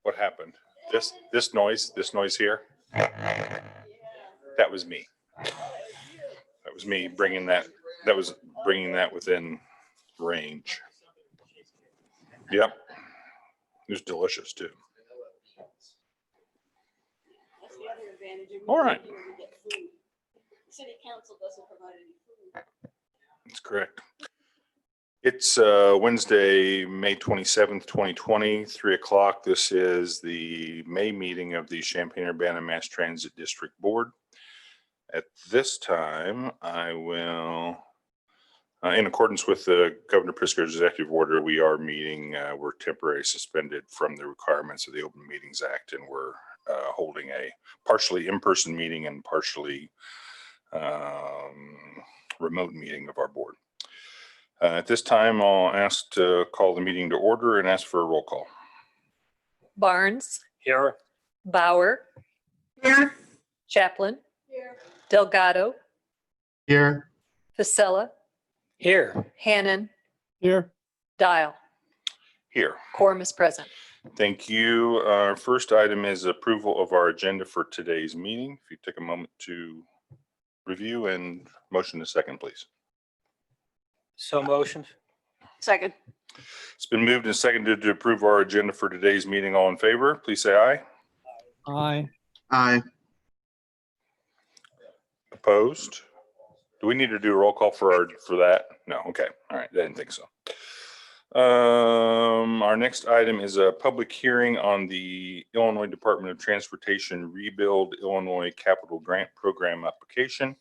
What happened? This noise here? That was me. That was me bringing that. That was bringing that within range. Yep. It was delicious too. All right. City council doesn't provide any food. That's correct. It's Wednesday, May 27th, 2020, 3 o'clock. This is the May meeting of the Champaign-Urbana Mass Transit District Board. At this time, I will, in accordance with the Governor Pritzker's executive order, we are meeting, we're temporarily suspended from the requirements of the Open Meetings Act, and we're holding a partially in-person meeting and partially remote meeting of our board. At this time, I'll ask to call the meeting to order and ask for a roll call. Barnes. Here. Bauer. Here. Chaplin. Here. Delgado. Here. Vasella. Here. Hannon. Here. Dial. Here. Quorum is present. Thank you. Our first item is approval of our agenda for today's meeting. If you take a moment to review and motion a second, please. So motioned. Second. It's been moved and seconded to approve our agenda for today's meeting. All in favor, please say aye. Aye. Aye. Opposed? Do we need to do a roll call for that? No. Okay. All right. I didn't think so. Our next item is a public hearing on the Illinois Department of Transportation Rebuild Illinois Capital Grant Program application.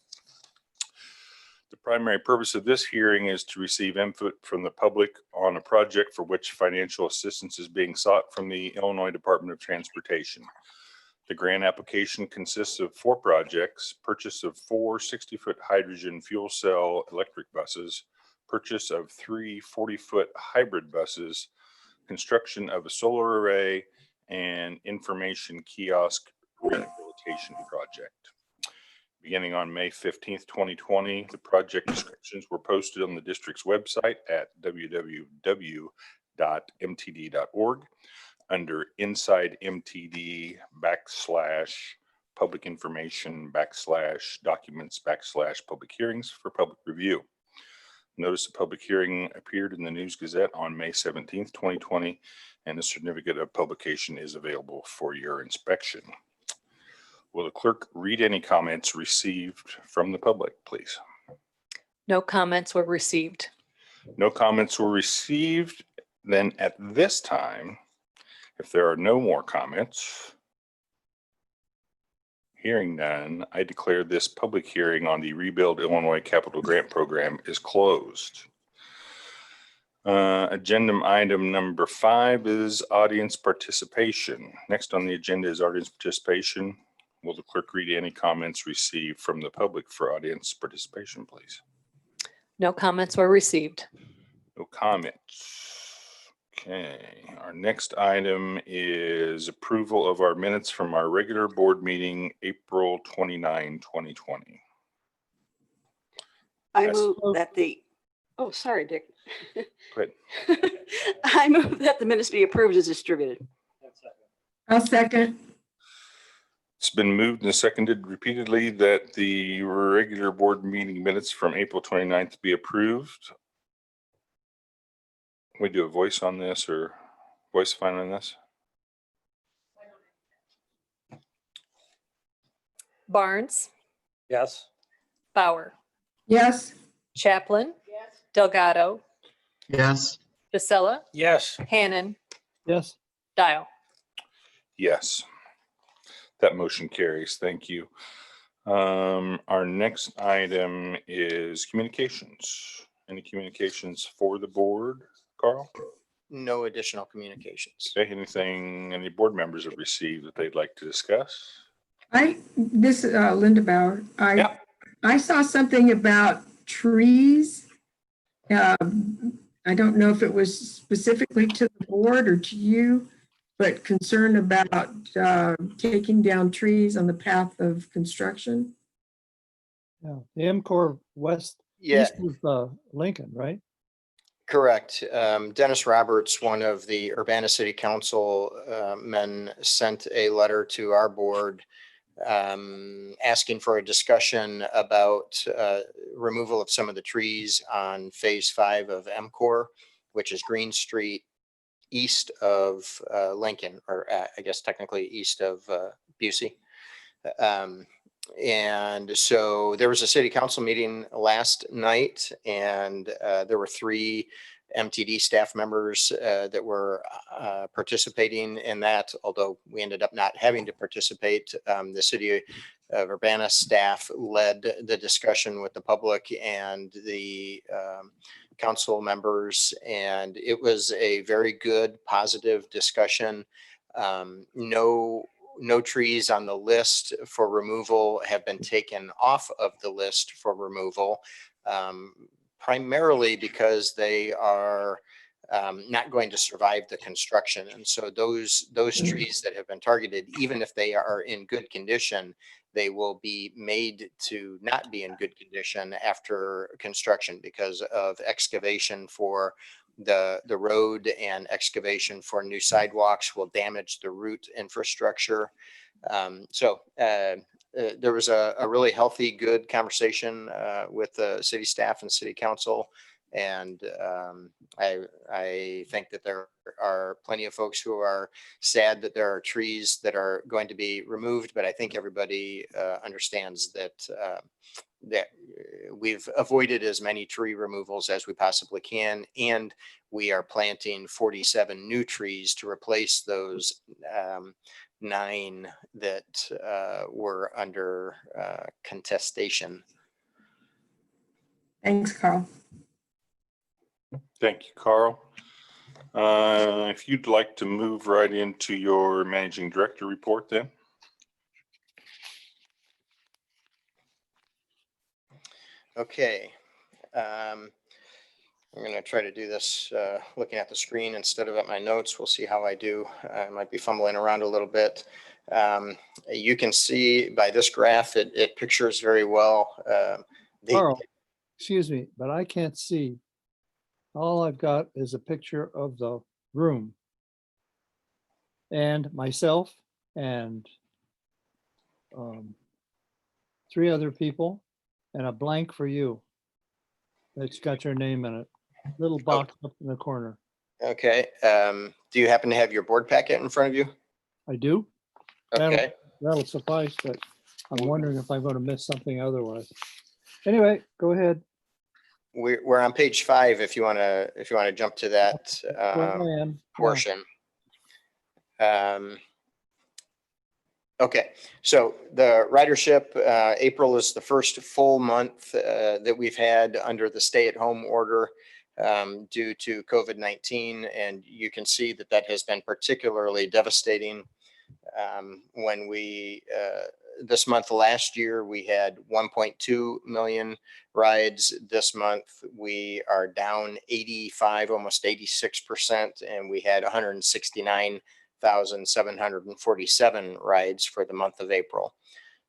The primary purpose of this hearing is to receive input from the public on a project for which financial assistance is being sought from the Illinois Department of Transportation. The grant application consists of 4 projects: purchase of 4 60-foot hydrogen fuel cell electric buses, purchase of 3 40-foot hybrid buses, construction of a solar array, and information kiosk rehabilitation project. Beginning on May 15th, 2020, the project descriptions were posted on the district's website at www.mtd.org under Inside MTD /public information /documents /public hearings for public review. Notice of public hearing appeared in the News Gazette on May 17th, 2020, and a certificate of publication is available for your inspection. Will the clerk read any comments received from the public, please? No comments were received. No comments were received. Then at this time, if there are no more comments, hearing none, I declare this public hearing on the Rebuild Illinois Capital Grant Program is closed. Agenda item number 5 is audience participation. Next on the agenda is audience participation. Will the clerk read any comments received from the public for audience participation, please? No comments were received. No comments. Okay, our next item is approval of our minutes from our regular board meeting, April 29, 2020. I Yes. move that the, oh, sorry, Dick. Go ahead. I move that the minutes be approved as distributed. I'll second. It's been moved and seconded repeatedly that the regular board meeting minutes from April 29th be approved. We do a voice on this or voice fine on this? Barnes. Yes. Bauer. Yes. Chaplin. Delgado. Yes. Vasella. Yes. Hannon. Yes. Dial. Yes. That motion carries. Thank you. Our next item is communications. Any communications for the board, Carl? No additional communications. Okay, anything any board members have received that they'd like to discuss? This is Linda Bauer. Yeah. I saw something about trees. I don't know if it was specifically to the board or to you, but concern about taking down trees on the path of construction. Yeah. The MCOR West Yeah, east of Lincoln, right? Correct. Dennis Roberts, one of the Urbana City Council men, sent a letter to our board asking for a discussion about removal of some of the trees on Phase 5 of MCOR, which is Green Street east of Lincoln, or I guess technically east of Busey. And so there was a city council meeting last night, and there were 3 MTD staff members that were participating in that, although we ended up not having to participate. The city of Urbana staff led the discussion with the public and the council members, and it was a very good, positive discussion. No trees on the list for removal have been taken off of the list for removal, primarily because they are not going to survive the construction. And so those trees that have been targeted, even if they are in good condition, they will be made to not be in good condition after construction because of excavation for the road, and excavation for new sidewalks will damage the root infrastructure. There was a really healthy, good conversation with the city staff and city council. And I think that there are plenty of folks who are sad that there are trees that are going to be removed, but I think everybody understands that we've avoided as many tree removals as we possibly can, and we are planting 47 new trees to replace those 9 that were under contestation. Thanks, Carl. Thank you, Carl. If you'd like to move right into your managing director report then. Okay. I'm going to try to do this looking at the screen instead of at my notes. We'll see how I do. I might be fumbling around a little bit. You can see by this graph, it pictures very well. Carl, excuse me, but I can't see. All I've got is a picture of the room and myself and 3 other people and a blank for you. That's got your name in it. Little box up in the corner. Okay. Do you happen to have your board packet in front of you? I do. Okay. That'll suffice, but I'm wondering if I'm going to miss something otherwise. Anyway, go ahead. We're on page 5 if you want to jump to that Where I am. portion. Okay, so the ridership, April is the first full month that we've had under the stay-at-home order due to COVID-19, and you can see that has been particularly devastating. When we this month last year, we had 1.2 million rides. This month, we are down 85, almost 86%, and we had 169,747 rides for the month of April.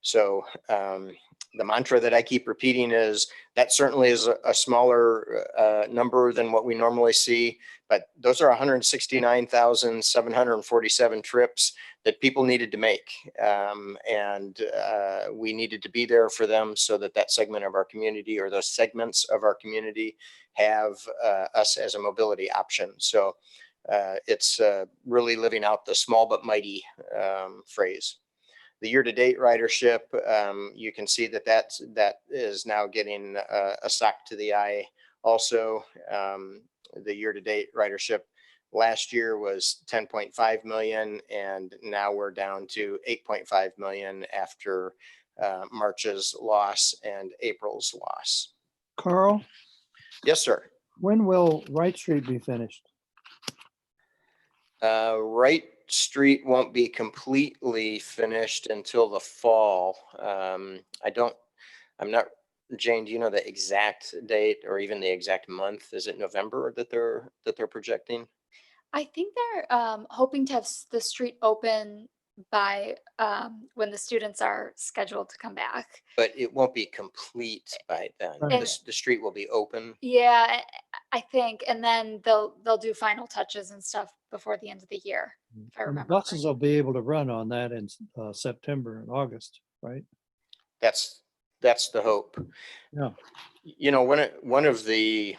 So the mantra that I keep repeating is that certainly is a smaller number than what we normally see, but those are 169,747 trips that people needed to make. And we needed to be there for them so that segment of our community, or those segments of our community, have us as a mobility option. So it's really living out the small but mighty phrase. The year-to-date ridership, you can see that is now getting a sock to the eye. Also, the year-to-date ridership last year was 10.5 million, and now we're down to 8.5 million after March's loss and April's loss. Carl, Yes, sir. when will Wright Street be finished? Wright Street won't be completely finished until the fall. Jane, do you know the exact date or even the exact month? Is it November that they're projecting? I think they're hoping to have the street open by when the students are scheduled to come back. But it won't be complete by then. Right. The street will be open. Yeah, I think, and then they'll do final touches and stuff before the end of the year, if I And the remember. buses will be able to run on that in September and August, right? That's the hope. Yeah. You know, one of the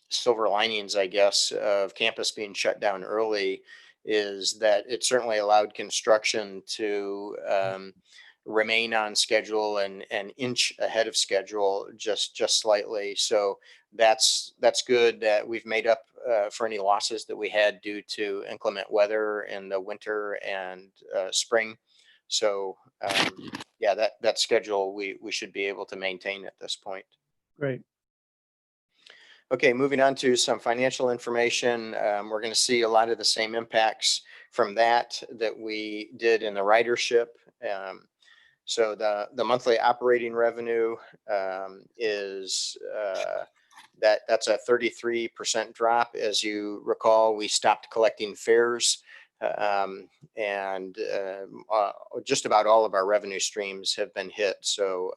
silver linings, I guess, of campus being shut down early is that it certainly allowed construction to remain on schedule and inch ahead of schedule just slightly. So that's good that we've made up for any losses that we had due to inclement weather in the winter and spring. So yeah, that schedule we should be able to maintain at this point. Great. Okay, moving on to some financial information. We're going to see a lot of the same impacts from that we did in the ridership. So the monthly operating revenue is that's a 33% drop. As you recall, we stopped collecting fares, and just about all of our revenue streams have been hit. So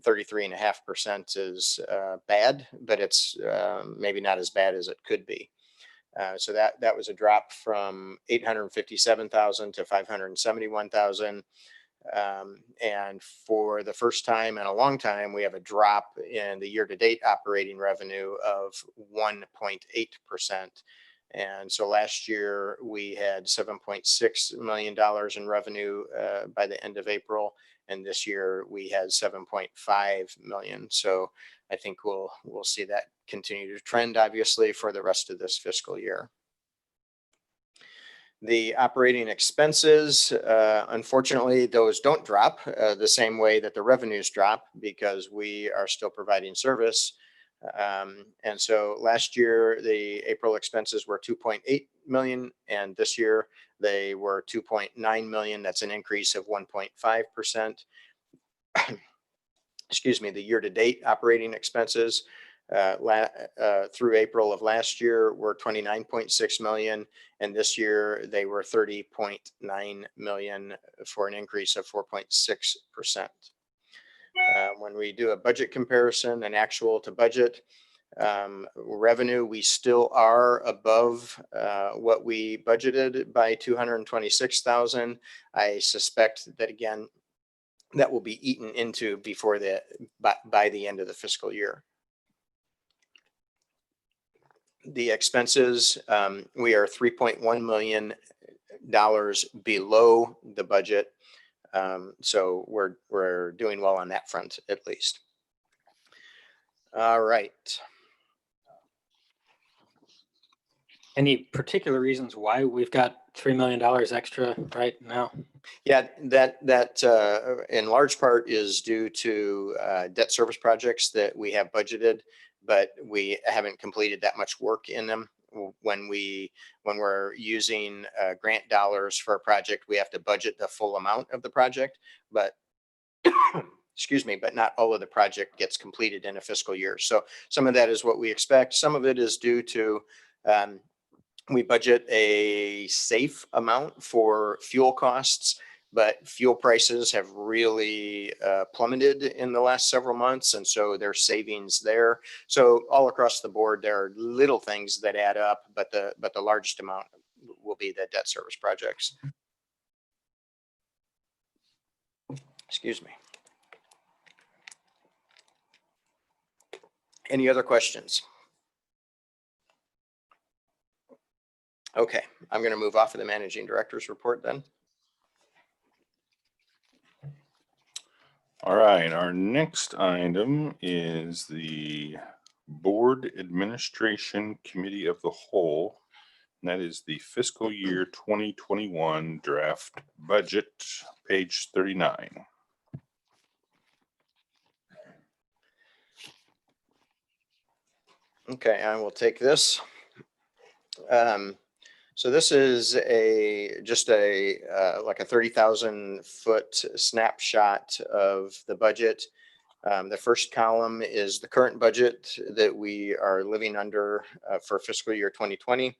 33.5% is bad, but it's maybe not as bad as it could be. So that was a drop from 857,000 to 571,000. And for the first time in a long time, we have a drop in the year-to-date operating revenue of 1.8%. And so last year we had $7.6 million in revenue by the end of April. And this year we had 7.5 million. So I think we'll see that continue to trend, obviously, for the rest of this fiscal year. The operating expenses, unfortunately, those don't drop the same way that the revenues drop because we are still providing service. And so last year, the April expenses were 2.8 million, and this year they were 2.9 million. That's an increase of 1.5%. Excuse me, the year-to-date operating expenses through April of last year were 29.6 million, and this year they were 30.9 million for an increase of 4.6%. When we do a budget comparison, an actual to budget revenue, we still are above what we budgeted by 226,000. I suspect that, again, that will be eaten into by the end of the fiscal year. The expenses, we are $3.1 million below the budget. So we're doing well on that front, at least. All right. Any particular reasons why we've got $3 million extra right now? Yeah, that in large part is due to debt service projects that we have budgeted, but we haven't completed that much work in them. When we're using grant dollars for a project, we have to budget the full amount of the project, but excuse me, but not all of the project gets completed in a fiscal year. So some of that is what we expect. Some of it is due to we budget a safe amount for fuel costs, but fuel prices have really plummeted in the last several months. And so there's savings there. So all across the board, there are little things that add up, but the largest amount will be the debt service projects. Excuse me. Any other questions? Okay, I'm going to move off of the managing director's report then. All right, our next item is the Board Administration Committee of the Whole. And that is the fiscal year 2021 draft budget, page 39. Okay, I will take this. So this is just like a 30,000 foot snapshot of the budget. The first column is the current budget that we are living under for fiscal year 2020.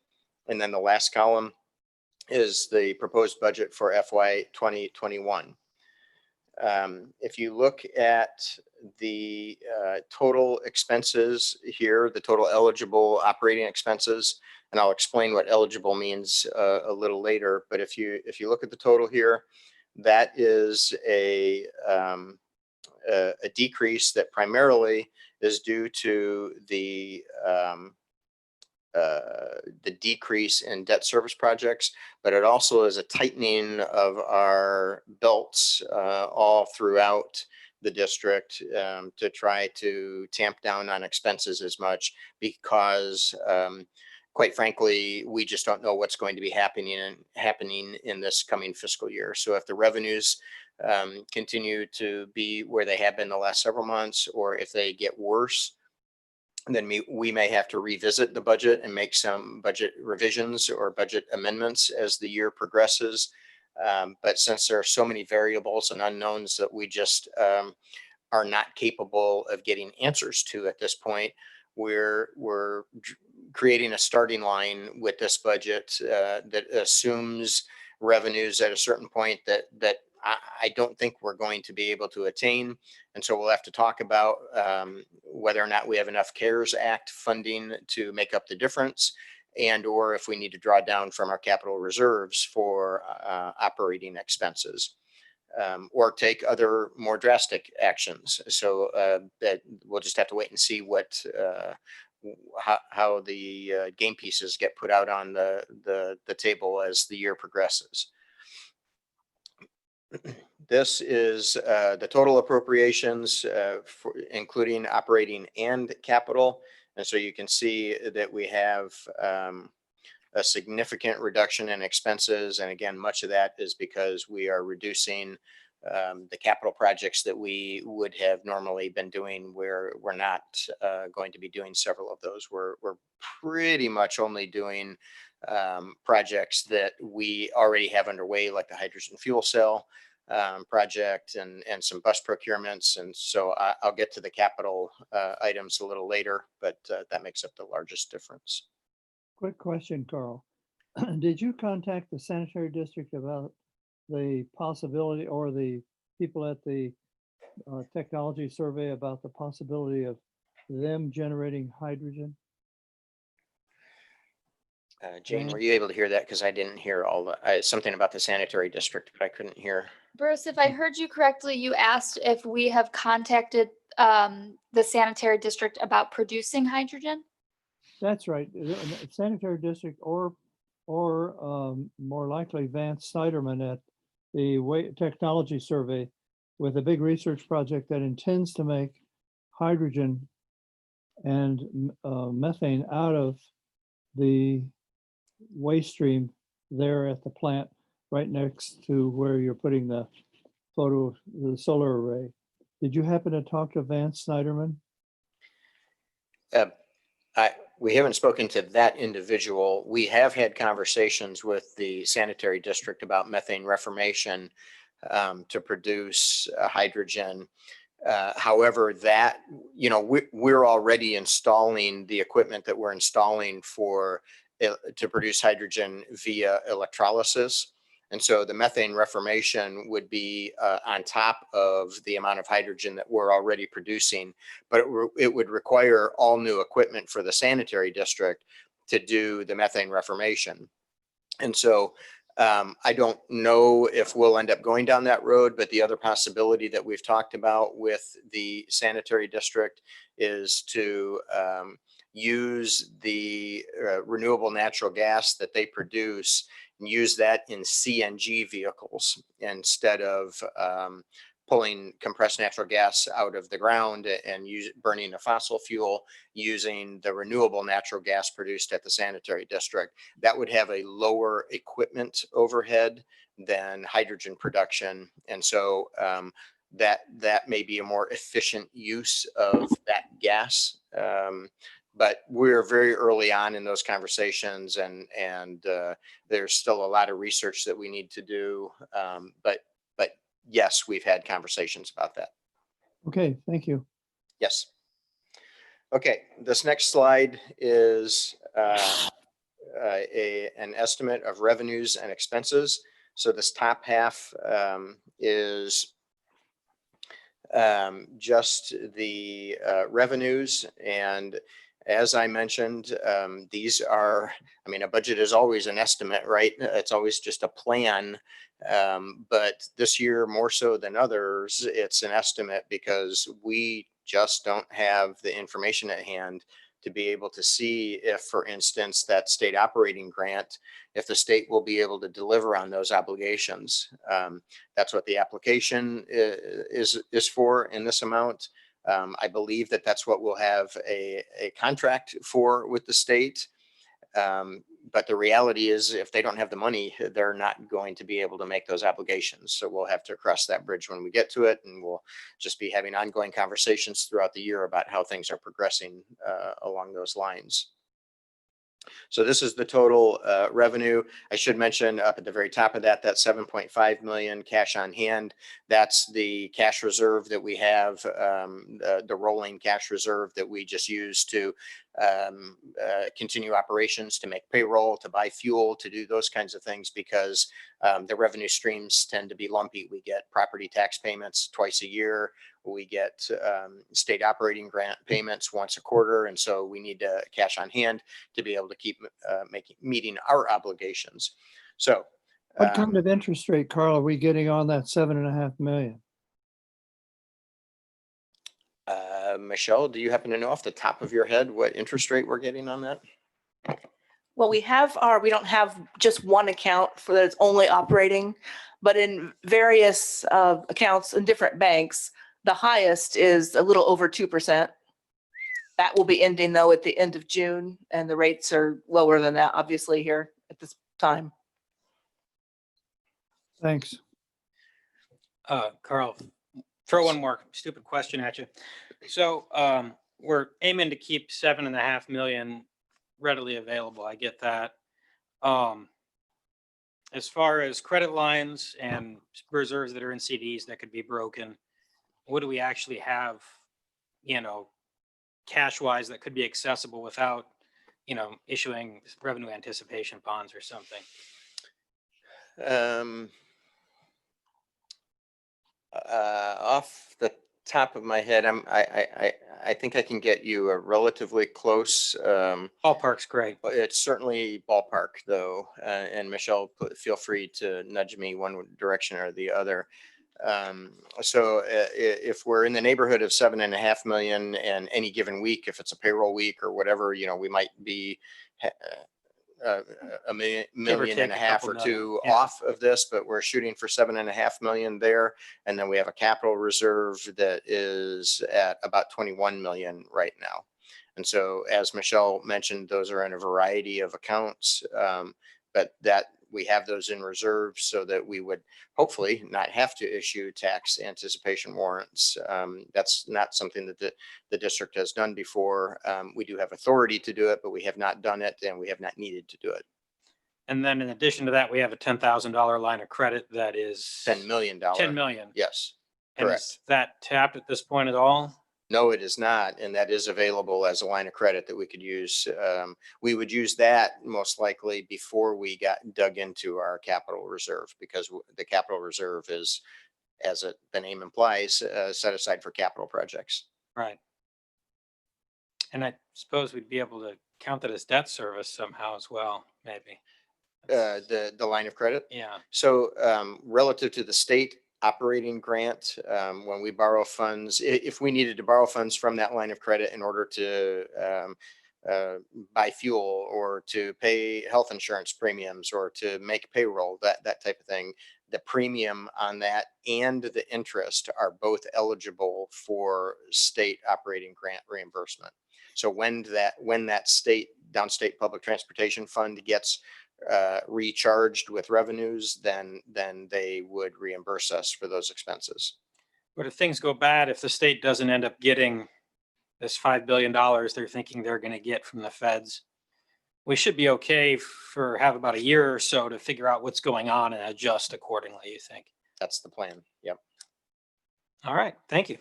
And then the last column is the proposed budget for FY 2021. If you look at the total expenses here, the total eligible operating expenses, and I'll explain what eligible means a little later. But if you look at the total here, that is a decrease that primarily is due to the decrease in debt service projects, but it also is a tightening of our belts all throughout the district to try to tamp down on expenses as much because quite frankly, we just don't know what's going to be happening in this coming fiscal year. So if the revenues continue to be where they have been the last several months, or if they get worse, then we may have to revisit the budget and make some budget revisions or budget amendments as the year progresses. But since there are so many variables and unknowns that we just are not capable of getting answers to at this point, we're creating a starting line with this budget that assumes revenues at a certain point that I don't think we're going to be able to attain. And so we'll have to talk about whether or not we have enough CARES Act funding to make up the difference, and or if we need to draw down from our capital reserves for operating expenses, or take other more drastic actions. So that we'll just have to wait and see what how the game pieces get put out on the table as the year progresses. This is the total appropriations for including operating and capital. And so you can see that we have a significant reduction in expenses. And again, much of that is because we are reducing the capital projects that we would have normally been doing, where we're not going to be doing several of those. We're pretty much only doing projects that we already have underway, like the hydrogen fuel cell project and some bus procurements. And so I'll get to the capital items a little later, but that makes up the largest difference. Quick question, Carl. Did you contact the sanitary district about the possibility, or the people at the technology survey about the possibility of them generating hydrogen? Jane, were you able to hear that? Because I didn't hear all the something about the sanitary district, but I couldn't hear. Bruce, if I heard you correctly, you asked if we have contacted the sanitary district about producing hydrogen? That's right. Sanitary district, or more likely Vance Snyderman at the technology survey, with a big research project that intends to make hydrogen and methane out of the waste stream there at the plant right next to where you're putting the solar array. Did you happen to talk to Vance Snyderman? We haven't spoken to that individual. We have had conversations with the sanitary district about methane reformation to produce hydrogen. However, that, you know, we're already installing the equipment that we're installing to produce hydrogen via electrolysis. And so the methane reformation would be on top of the amount of hydrogen that we're already producing, but it would require all new equipment for the sanitary district to do the methane reformation. And so I don't know if we'll end up going down that road, but the other possibility that we've talked about with the sanitary district is to use the renewable natural gas that they produce and use that in CNG vehicles instead of pulling compressed natural gas out of the ground and burning a fossil fuel, using the renewable natural gas produced at the sanitary district. That would have a lower equipment overhead than hydrogen production. And so that may be a more efficient use of that gas. But we're very early on in those conversations, and there's still a lot of research that we need to do. But yes, we've had conversations about that. Okay, thank you. Yes. Okay, this next slide is an estimate of revenues and expenses. So this top half is just the revenues. And as I mentioned, these are, I mean, a budget is always an estimate, right? It's always just a plan. But this year, more so than others, it's an estimate because we just don't have the information at hand to be able to see if, for instance, that state operating grant, if the state will be able to deliver on those obligations. That's what the application is for in this amount. I believe that that's what we'll have a contract for with the state. But the reality is if they don't have the money, they're not going to be able to make those obligations. So we'll have to cross that bridge when we get to it. And we'll just be having ongoing conversations throughout the year about how things are progressing along those lines. So this is the total revenue. I should mention up at the very top of that 7.5 million cash on hand. That's the cash reserve that we have, the rolling cash reserve that we just use to continue operations, to make payroll, to buy fuel, to do those kinds of things, because the revenue streams tend to be lumpy. We get property tax payments twice a year. We get state operating grant payments once a quarter. And so we need cash on hand to be able to keep meeting our obligations. So What kind of interest rate, Carl, are we getting on that 7.5 million? Michelle, do you happen to know off the top of your head what interest rate we're getting on that? Well, we don't have just one account for that's only operating, but in various accounts in different banks, the highest is a little over 2%. That will be ending though at the end of June, and the rates are lower than that, obviously, here at this time. Thanks. Carl, throw one more stupid question at you. So we're aiming to keep 7.5 million readily available. I get that. As far as credit lines and reserves that are in CDs that could be broken, what do we actually have, cash wise that could be accessible without, issuing revenue anticipation bonds or something? Off the top of my head, I think I can get you a relatively close. Ballpark's great. It's certainly ballpark though, and Michelle, feel free to nudge me one direction or the other. So if we're in the neighborhood of 7.5 million, and any given week, if it's a payroll week or whatever, we might be a million and a half or two off of this, but we're shooting for 7.5 million there. And then we have a capital reserve that is at about 21 million right now. And so as Michelle mentioned, those are in a variety of accounts, but that we have those in reserve so that we would hopefully not have to issue tax anticipation warrants. That's not something that the district has done before. We do have authority to do it, but we have not done it, and we have not needed to do it. And then in addition to that, we have a $10,000 line of credit that is $10 million. 10 million. Yes, And correct. is that tapped at this point at all? No, it is not. And that is available as a line of credit that we could use. We would use that most likely before we got dug into our capital reserve, because the capital reserve is, as the name implies, set aside for capital projects. Right. And I suppose we'd be able to count it as debt service somehow as well, maybe. The line of credit. Yeah. So relative to the state operating grant, when we borrow funds, if we needed to borrow funds from that line of credit in order to buy fuel or to pay health insurance premiums or to make payroll, that type of thing, the premium on that and the interest are both eligible for state operating grant reimbursement. So when that downstate public transportation fund gets recharged with revenues, then they would reimburse us for those expenses. But if things go bad, if the state doesn't end up getting this $5 billion they're thinking they're going to get from the feds, we should be okay for have about a year or so to figure out what's going on and adjust accordingly, you think? That's the plan. Yep. All right. Thank you.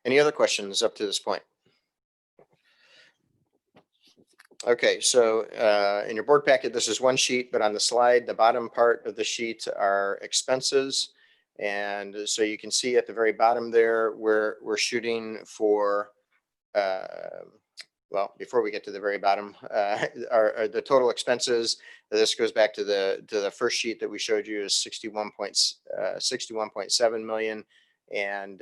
Any other questions up to this point? Okay, so in your board packet, this is one sheet, but on the slide, the bottom part of the sheet are expenses. And so you can see at the very bottom there, we're shooting for, well, before we get to the very bottom, are the total expenses. This goes back to the first sheet that we showed you is 61.7 million. And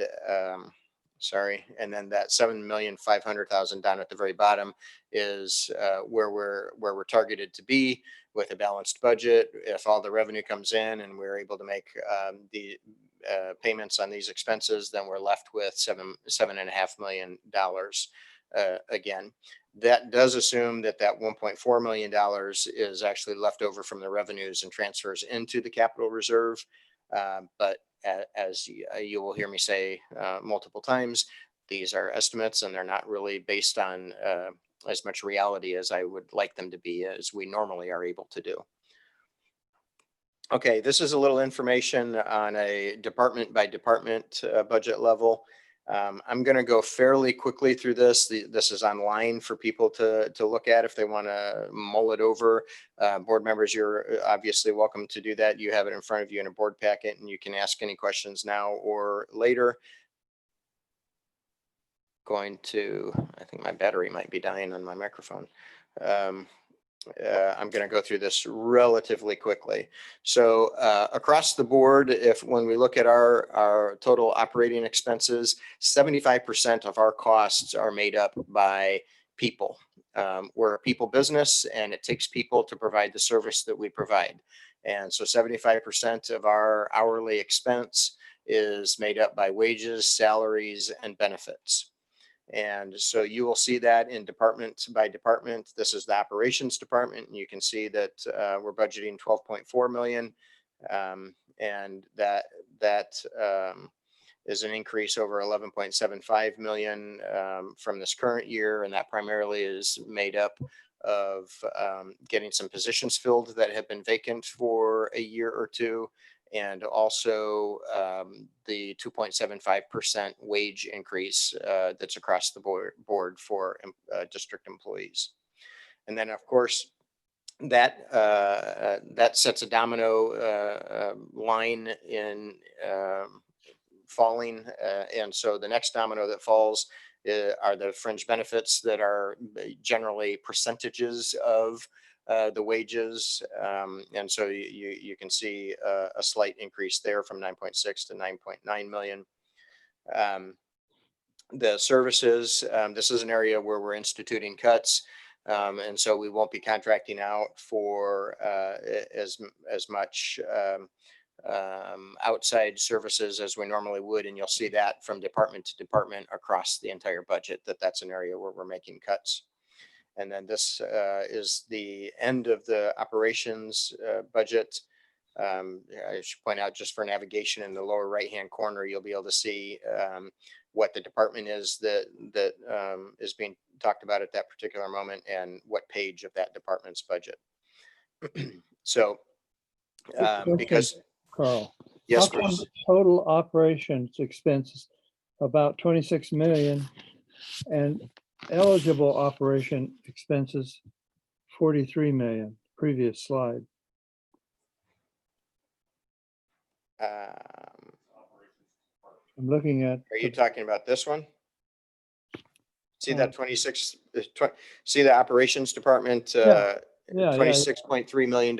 sorry, and then that 7,500,000 down at the very bottom is where we're targeted to be with a balanced budget. If all the revenue comes in and we're able to make the payments on these expenses, then we're left with $7.5 million. Again, that does assume that $1.4 million is actually left over from the revenues and transfers into the capital reserve. But as you will hear me say multiple times, these are estimates and they're not really based on as much reality as I would like them to be, as we normally are able to do. Okay, this is a little information on a department by department budget level. I'm going to go fairly quickly through this. This is online for people to look at if they want to mull it over. Board members, you're obviously welcome to do that. You have it in front of you in a board packet and you can ask any questions now or later. I think my battery might be dying on my microphone. I'm going to go through this relatively quickly. So across the board, when we look at our total operating expenses, 75% of our costs are made up by people. We're a people business and it takes people to provide the service that we provide. And so 75% of our hourly expense is made up by wages, salaries, and benefits. And so you will see that in department by department. This is the operations department, and you can see that we're budgeting 12.4 million. And that is an increase over 11.75 million from this current year. And that primarily is made up of getting some positions filled that have been vacant for a year or two. And also the 2.75% wage increase that's across the board for district employees. And then, of course, that sets a domino line in falling. And so the next domino that falls are the fringe benefits that are generally percentages of the wages. And so you can see a slight increase there from 9.6 to 9.9 million. The services, this is an area where we're instituting cuts. And so we won't be contracting out for as much outside services as we normally would. And you'll see that from department to department across the entire budget, that's an area where we're making cuts. And then this is the end of the operations budget. I should point out, just for navigation, in the lower right-hand corner, you'll be able to see what the department is that is being talked about at that particular moment and what page of that department's budget. So because Carl. Yes, How come please. total operations expenses about 26 million and eligible operation expenses 43 million? Previous slide. I'm looking at. Are you talking about this one? See that 26, see the operations department, $26.3 million.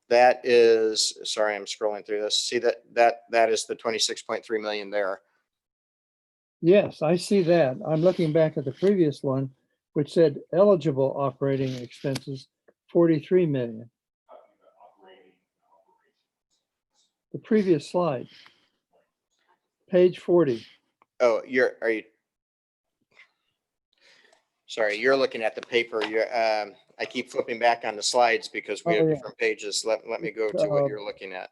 That is, sorry, I'm scrolling through this. See that is the 26.3 million there. Yes, I see that. I'm looking back at the previous one, which said eligible operating expenses 43 million. The previous slide, page 40. Oh, are you? Sorry, you're looking at the paper. I keep flipping back on the slides because we have different pages. Let me go to what you're looking at.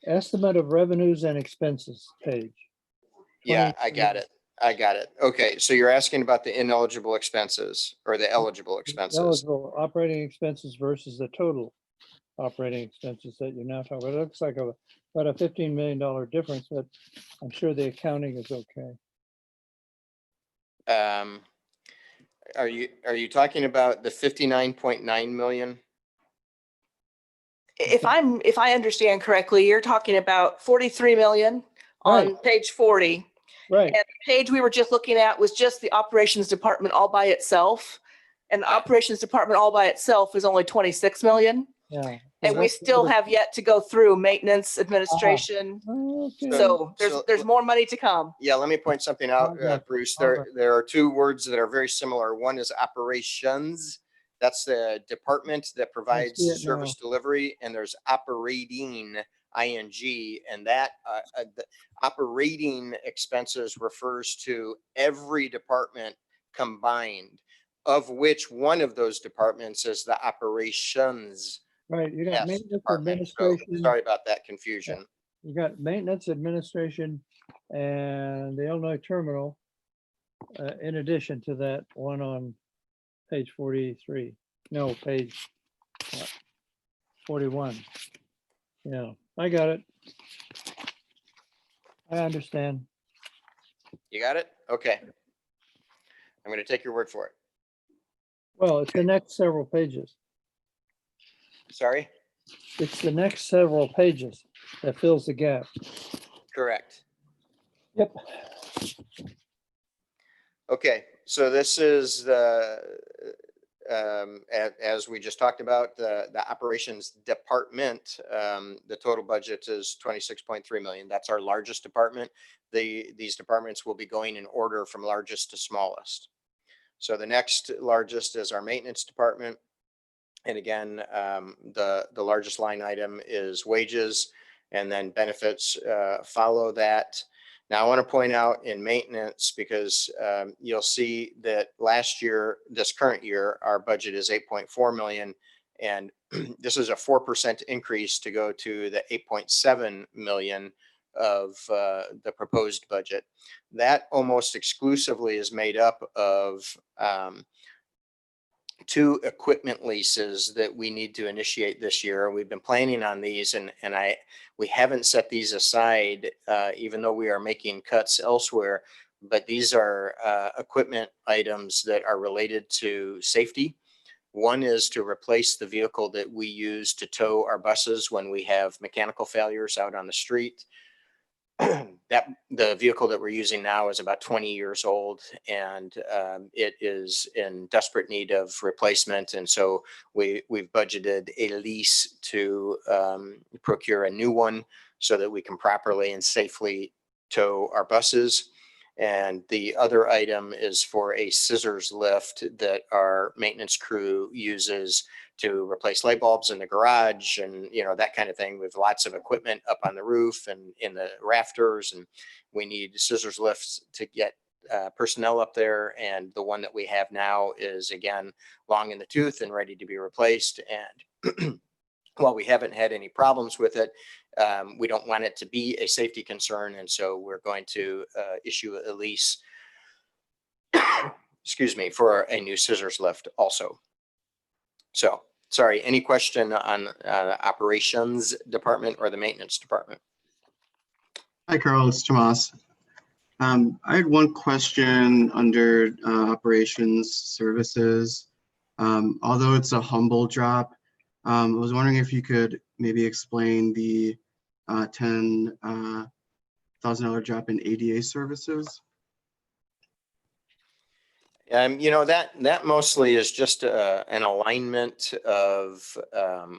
Estimate of revenues and expenses page. Yeah, I got it. Okay, so you're asking about the ineligible expenses or the eligible expenses. Eligible operating expenses versus the total operating expenses that you're now talking about. It looks like about a $15 million difference, but I'm sure the accounting is okay. Are you talking about the 59.9 million? If I understand correctly, you're talking about 43 million on page 40. Right, And the page we were just looking at was just the operations department all by itself. And the operations department all by itself is only 26 million. yeah. And we still have yet to go through maintenance, administration. Okay. So So- there's more money to come. Yeah, let me point something out, Okay. Bruce. All There, right. there are two words that are very similar. One is operations. That's the department that provides it service delivery, and there's operating, ing, and that the operating expenses refers to every department combined, of which one of those departments is the operations. Right, you got Yes, maintenance department. So, administration, sorry about that confusion. you got maintenance administration and the Illinois terminal. In addition to that one on page 43, no, page 41. Yeah, I got it. I understand. You got it? Okay. I'm going to take your word for it. Well, it's the next several pages. Sorry? It's the next several pages that fills the gap. Correct. Yep. Okay, so this is the, as we just talked about, the operations department, the total budget is 26.3 million. That's our largest department. These departments will be going in order from largest to smallest. So the next largest is our maintenance department. And again, the largest line item is wages, and then benefits follow that. Now, I want to point out in maintenance, because you'll see that last year, this current year, our budget is 8.4 million. And this is a 4% increase to go to the 8.7 million of the proposed budget. That almost exclusively is made up of 2 equipment leases that we need to initiate this year. We've been planning on these, and we haven't set these aside, even though we are making cuts elsewhere. But these are equipment items that are related to safety. One is to replace the vehicle that we use to tow our buses when we have mechanical failures out on the street. That the vehicle that we're using now is about 20 years old, and it is in desperate need of replacement. And so we've budgeted a lease to procure a new one so that we can properly and safely tow our buses. And the other item is for a scissors lift that our maintenance crew uses to replace light bulbs in the garage and, that kind of thing. We have lots of equipment up on the roof and in the rafters, and we need scissors lifts to get personnel up there. And the one that we have now is, again, long in the tooth and ready to be replaced. And while we haven't had any problems with it, we don't want it to be a safety concern. And so we're going to issue a lease, excuse me, for a new scissors lift also. So, sorry, any question on operations department or the maintenance department? Hi, Carl, it's Tomas. I had one question under operations services. Although it's a humble drop, I was wondering if you could maybe explain the $10,000 drop in ADA services. That mostly is just an alignment of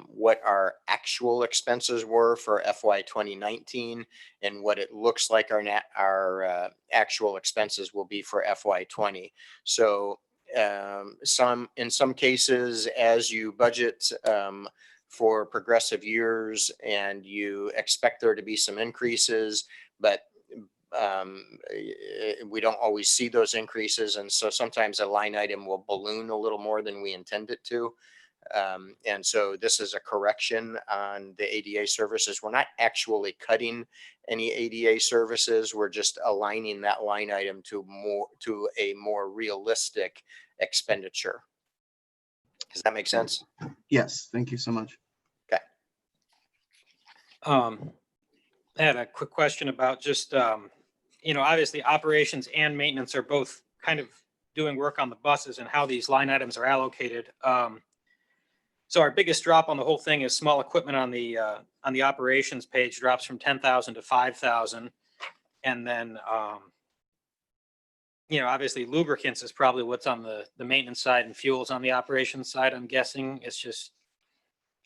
what our actual expenses were for FY 2019 and what it looks like our actual expenses will be for FY 20. So in some cases, as you budget for progressive years and you expect there to be some increases, but we don't always see those increases. And so sometimes a line item will balloon a little more than we intend it to. And so this is a correction on the ADA services. We're not actually cutting any ADA services. We're just aligning that line item to a more realistic expenditure. Does that make sense? Yes, thank you so much. Okay. I had a quick question about just, obviously operations and maintenance are both kind of doing work on the buses and how these line items are allocated. So our biggest drop on the whole thing is small equipment on the operations page drops from 10,000 to 5,000. And then, obviously lubricants is probably what's on the maintenance side, and fuels on the operations side. I'm guessing it's just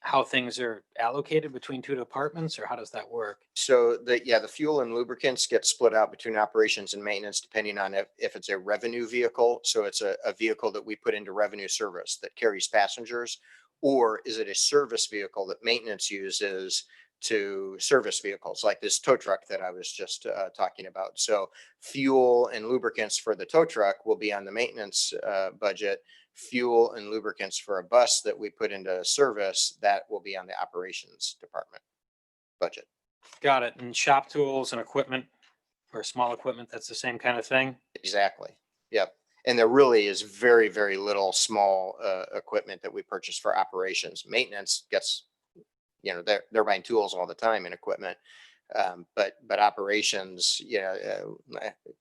how things are allocated between two departments, or how does that work? So the fuel and lubricants get split out between operations and maintenance depending on if it's a revenue vehicle. So it's a vehicle that we put into revenue service that carries passengers, or is it a service vehicle that maintenance uses to service vehicles like this tow truck that I was just talking about. So fuel and lubricants for the tow truck will be on the maintenance budget. Fuel and lubricants for a bus that we put into service, that will be on the operations department budget. Got it. And shop tools and equipment, or small equipment, that's the same kind of thing? Exactly. Yep. And there really is very, very little small equipment that we purchase for operations. Maintenance gets, they're buying tools all the time and equipment. But operations,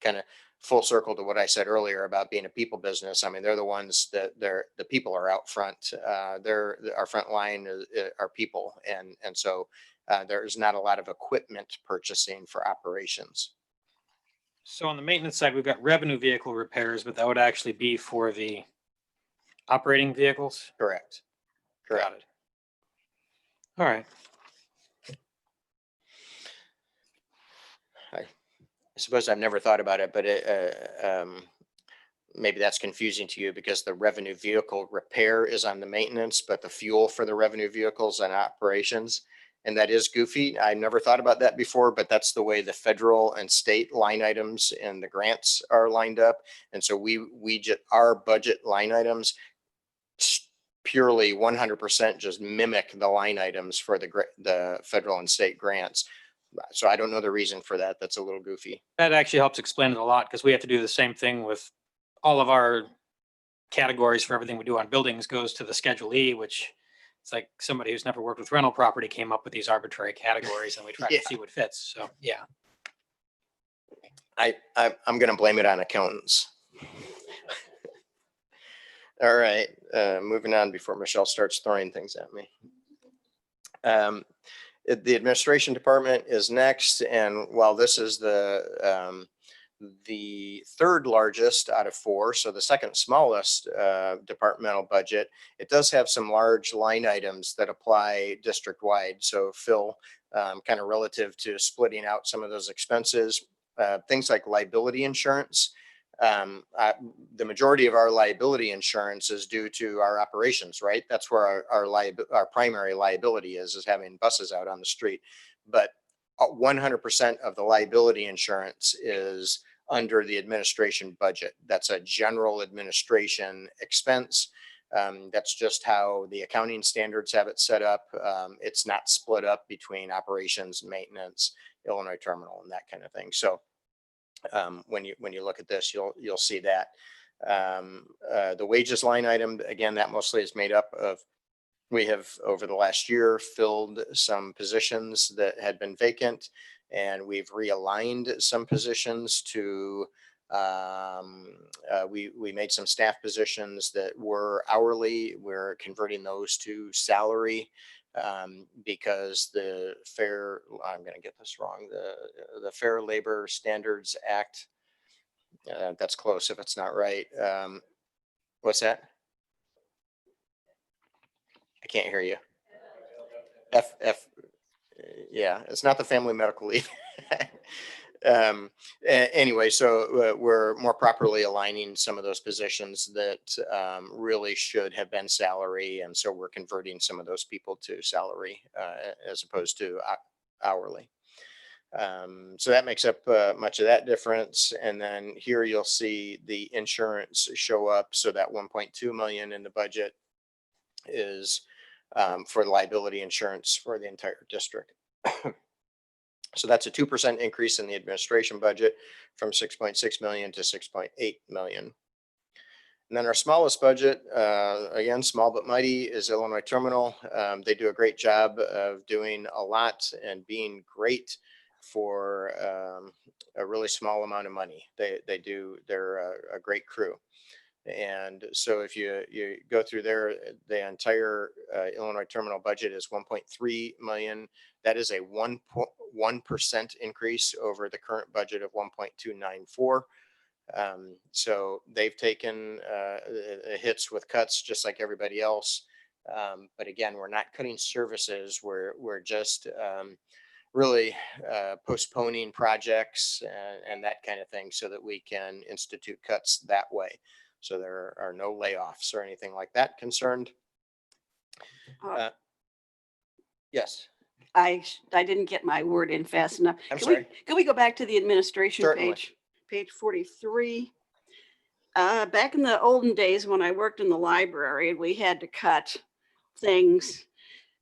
kind of full circle to what I said earlier about being a people business. I mean, they're the ones that the people are out front. Our front line are people. And so there's not a lot of equipment purchasing for operations. So on the maintenance side, we've got revenue vehicle repairs, but that would actually be for the operating vehicles? Correct. Got it. All right. I suppose I've never thought about it, but maybe that's confusing to you because the revenue vehicle repair is on the maintenance, but the fuel for the revenue vehicles and operations. And that is goofy. I never thought about that before, but that's the way the federal and state line items and the grants are lined up. And so our budget line items purely 100% just mimic the line items for the federal and state grants. So I don't know the reason for that. That's a little goofy. That actually helps explain it a lot, because we have to do the same thing with all of our categories for everything we do on buildings goes to the Schedule E, which it's like somebody who's never worked with rental property came up with these arbitrary categories, and we try to see what fits. So, yeah. I'm going to blame it on accountants. All right, moving on before Michelle starts throwing things at me. The administration department is next, and while this is the third largest out of four, so the second smallest departmental budget, it does have some large line items that apply district-wide. So Phil, kind of relative to splitting out some of those expenses, things like liability insurance. The majority of our liability insurance is due to our operations, right? That's where our primary liability is having buses out on the street. But 100% of the liability insurance is under the administration budget. That's a general administration expense. That's just how the accounting standards have it set up. It's not split up between operations, maintenance, Illinois terminal, and that kind of thing. So when you look at this, you'll see that the wages line item, again, that mostly is made up of, we have over the last year filled some positions that had been vacant, and we've realigned some positions to we made some staff positions that were hourly. We're converting those to salary because the fair, I'm going to get this wrong, the Fair Labor Standards Act, that's close if it's not right. What's that? I can't hear you. Yeah, it's not the Family Medical Leave. Anyway, so we're more properly aligning some of those positions that really should have been salary. And so we're converting some of those people to salary as opposed to hourly. So that makes up much of that difference. And then here you'll see the insurance show up. So that 1.2 million in the budget is for liability insurance for the entire district. So that's a 2% increase in the administration budget from 6.6 million to 6.8 million. And then our smallest budget, again, small but mighty, is Illinois Terminal. They do a great job of doing a lot and being great for a really small amount of money. They're a great crew. And so if you go through there, the entire Illinois terminal budget is 1.3 million. That is a 1% increase over the current budget of 1.294. So they've taken hits with cuts just like everybody else. But again, we're not cutting services. We're just really postponing projects and that kind of thing so that we can institute cuts that way. So there are no layoffs or anything like that concerned. Yes, I didn't get my word in fast enough. I'm Can we- sorry. Can we go back to the administration Certainly. page 43? Back in the olden days when I worked in the library and we had to cut things,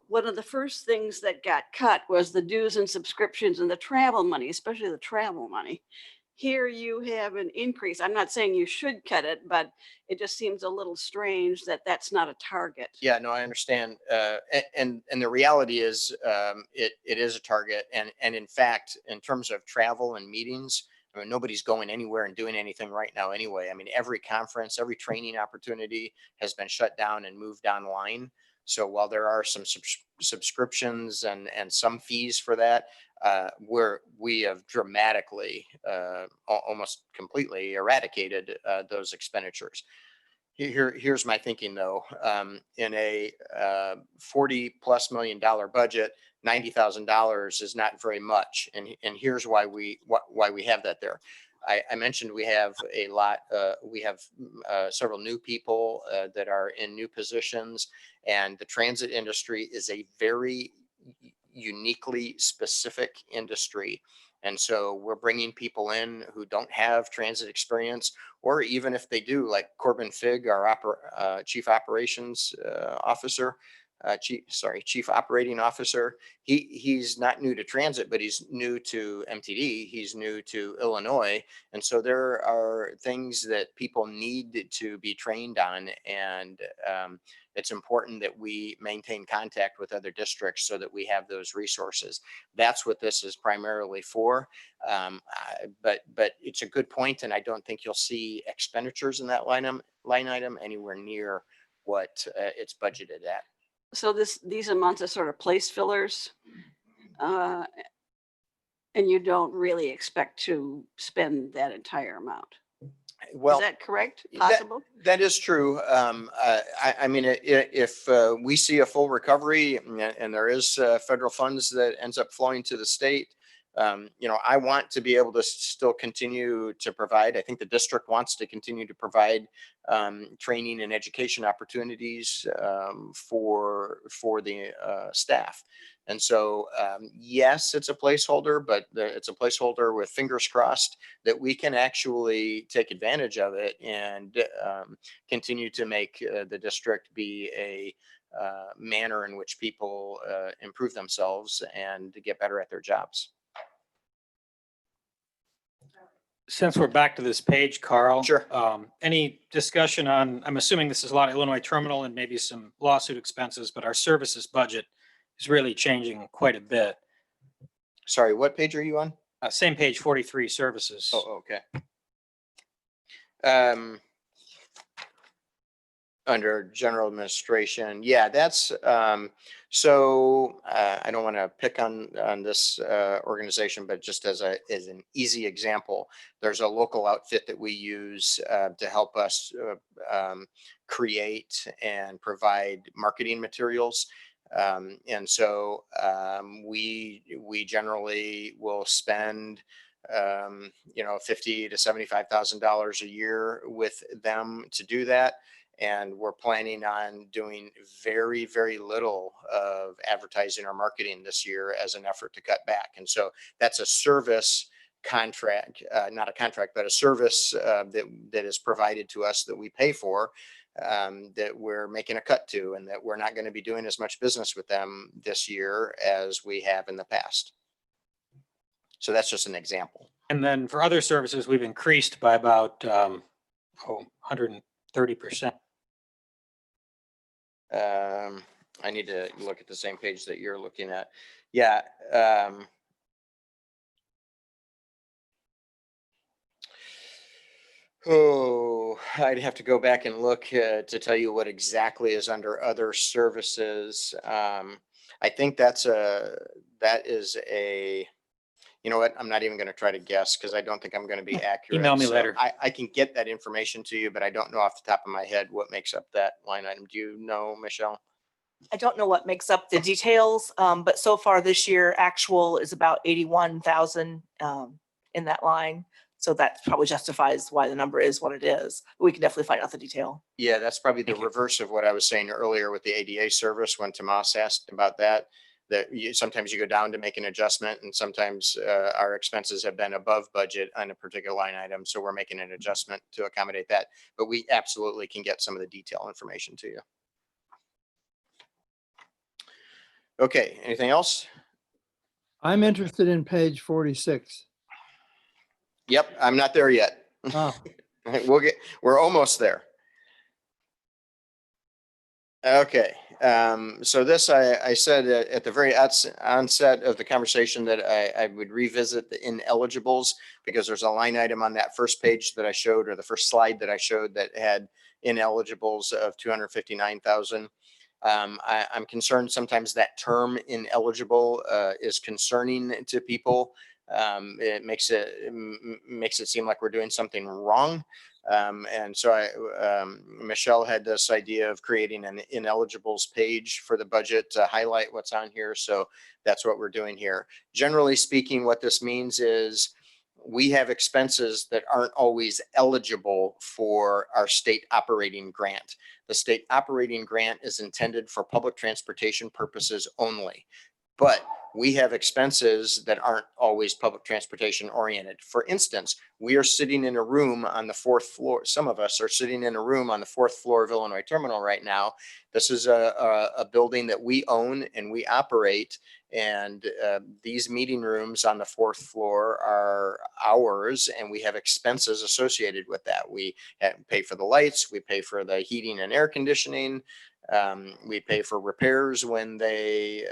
one of the first things that got cut was the dues and subscriptions and the travel money, especially the travel money. Here you have an increase. I'm not saying you should cut it, but it just seems a little strange that that's not a target. Yeah, no, I understand. And the reality is it is a target. And in fact, in terms of travel and meetings, I mean, nobody's going anywhere and doing anything right now anyway. I mean, every conference, every training opportunity has been shut down and moved online. So while there are some subscriptions and some fees for that, we have dramatically, almost completely eradicated those expenditures. Here's my thinking though. In a $40+ million budget, $90,000 is not very much, and here's why we have that there. I mentioned we have a lot. We have several new people that are in new positions, and the transit industry is a very uniquely specific industry. And so we're bringing people in who don't have transit experience, or even if they do, like Corbin Figg, our chief operations officer, chief operating officer. He's not new to transit, but he's new to MTD. He's new to Illinois. And so there are things that people need to be trained on. And it's important that we maintain contact with other districts so that we have those resources. That's what this is primarily for. But it's a good point, and I don't think you'll see expenditures in that line item anywhere near what it's budgeted at. So these amounts are sort of place fillers. And you don't really expect to spend that entire amount. Well, Is that correct? that- Possible? That is true. I mean, if we see a full recovery and there is federal funds that ends up flowing to the state, I want to be able to still continue to provide. I think the district wants to continue to provide training and education opportunities for the staff. And so, yes, it's a placeholder, but it's a placeholder with fingers crossed that we can actually take advantage of it and continue to make the district be a manner in which people improve themselves and get better at their jobs. Since we're back to this page, Carl. Sure. Any discussion on, I'm assuming this is a lot of Illinois terminal and maybe some lawsuit expenses, but our services budget is really changing quite a bit. Sorry, what page are you on? Same page, 43, services. Oh, okay. Under general administration, yeah, that's so I don't want to pick on this organization, but just as an easy example, there's a local outfit that we use to help us create and provide marketing materials. And so we generally will spend $50,000 to $75,000 a year with them to do that. And we're planning on doing very, very little of advertising or marketing this year as an effort to cut back. And so that's a service contract, not a contract, but a service that is provided to us that we pay for, that we're making a cut to, and that we're not going to be doing as much business with them this year as we have in the past. So that's just an example. And then for other services, we've increased by about 130%. I need to look at the same page that you're looking at. Yeah. Oh, I'd have to go back and look to tell you what exactly is under other services. I think that is a, you know what, I'm not even going to try to guess because I don't think I'm going to be accurate. Email me So later. I can get that information to you, but I don't know off the top of my head what makes up that line item. Do you know, Michelle? I don't know what makes up the details, but so far this year, actual is about 81,000 in that line. So that probably justifies why the number is what it is. We can definitely find out the detail. Yeah, that's probably the Thank you. reverse of what I was saying earlier with the ADA service when Tomas asked about that. Sometimes you go down to make an adjustment and sometimes our expenses have been above budget on a particular line item. So we're making an adjustment to accommodate that. But we absolutely can get some of the detail information to you. Okay, anything else? I'm interested in page 46. Yep, I'm not there yet. Ah, We're almost there. Okay, so this, I said at the very onset of the conversation that I would revisit the ineligibles because there's a line item on that first page that I showed, or the first slide that I showed, that had ineligibles of 259,000. I'm concerned sometimes that term ineligible is concerning to people. It makes it seem like we're doing something wrong. And so Michelle had this idea of creating an ineligibles page for the budget to highlight what's on here. So that's what we're doing here. Generally speaking, what this means is we have expenses that aren't always eligible for our state operating grant. The state operating grant is intended for public transportation purposes only. But we have expenses that aren't always public transportation oriented. For instance, we are sitting in a room on the 4th floor. Some of us are sitting in a room on the 4th floor of Illinois Terminal right now. This is a building that we own and we operate. And these meeting rooms on the 4th floor are ours, and we have expenses associated with that. We pay for the lights, we pay for the heating and air conditioning. We pay for repairs when they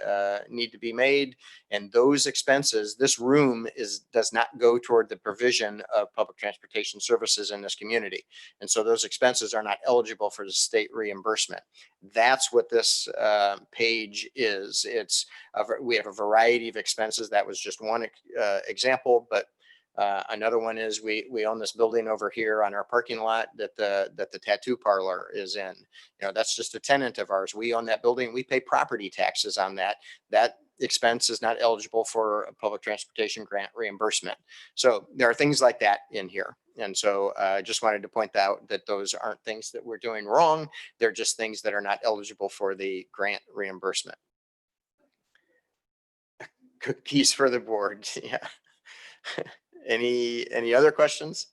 need to be made, and those expenses, this room does not go toward the provision of public transportation services in this community. And so those expenses are not eligible for the state reimbursement. That's what this page is. We have a variety of expenses. That was just one example, but another one is we own this building over here on our parking lot that the tattoo parlor is in. You know, that's just a tenant of ours. We own that building. We pay property taxes on that. That expense is not eligible for a public transportation grant reimbursement. So there are things like that in here. And so I just wanted to point out that those aren't things that we're doing wrong. They're just things that are not eligible for the grant reimbursement. Cookies for the board. Yeah. Any other questions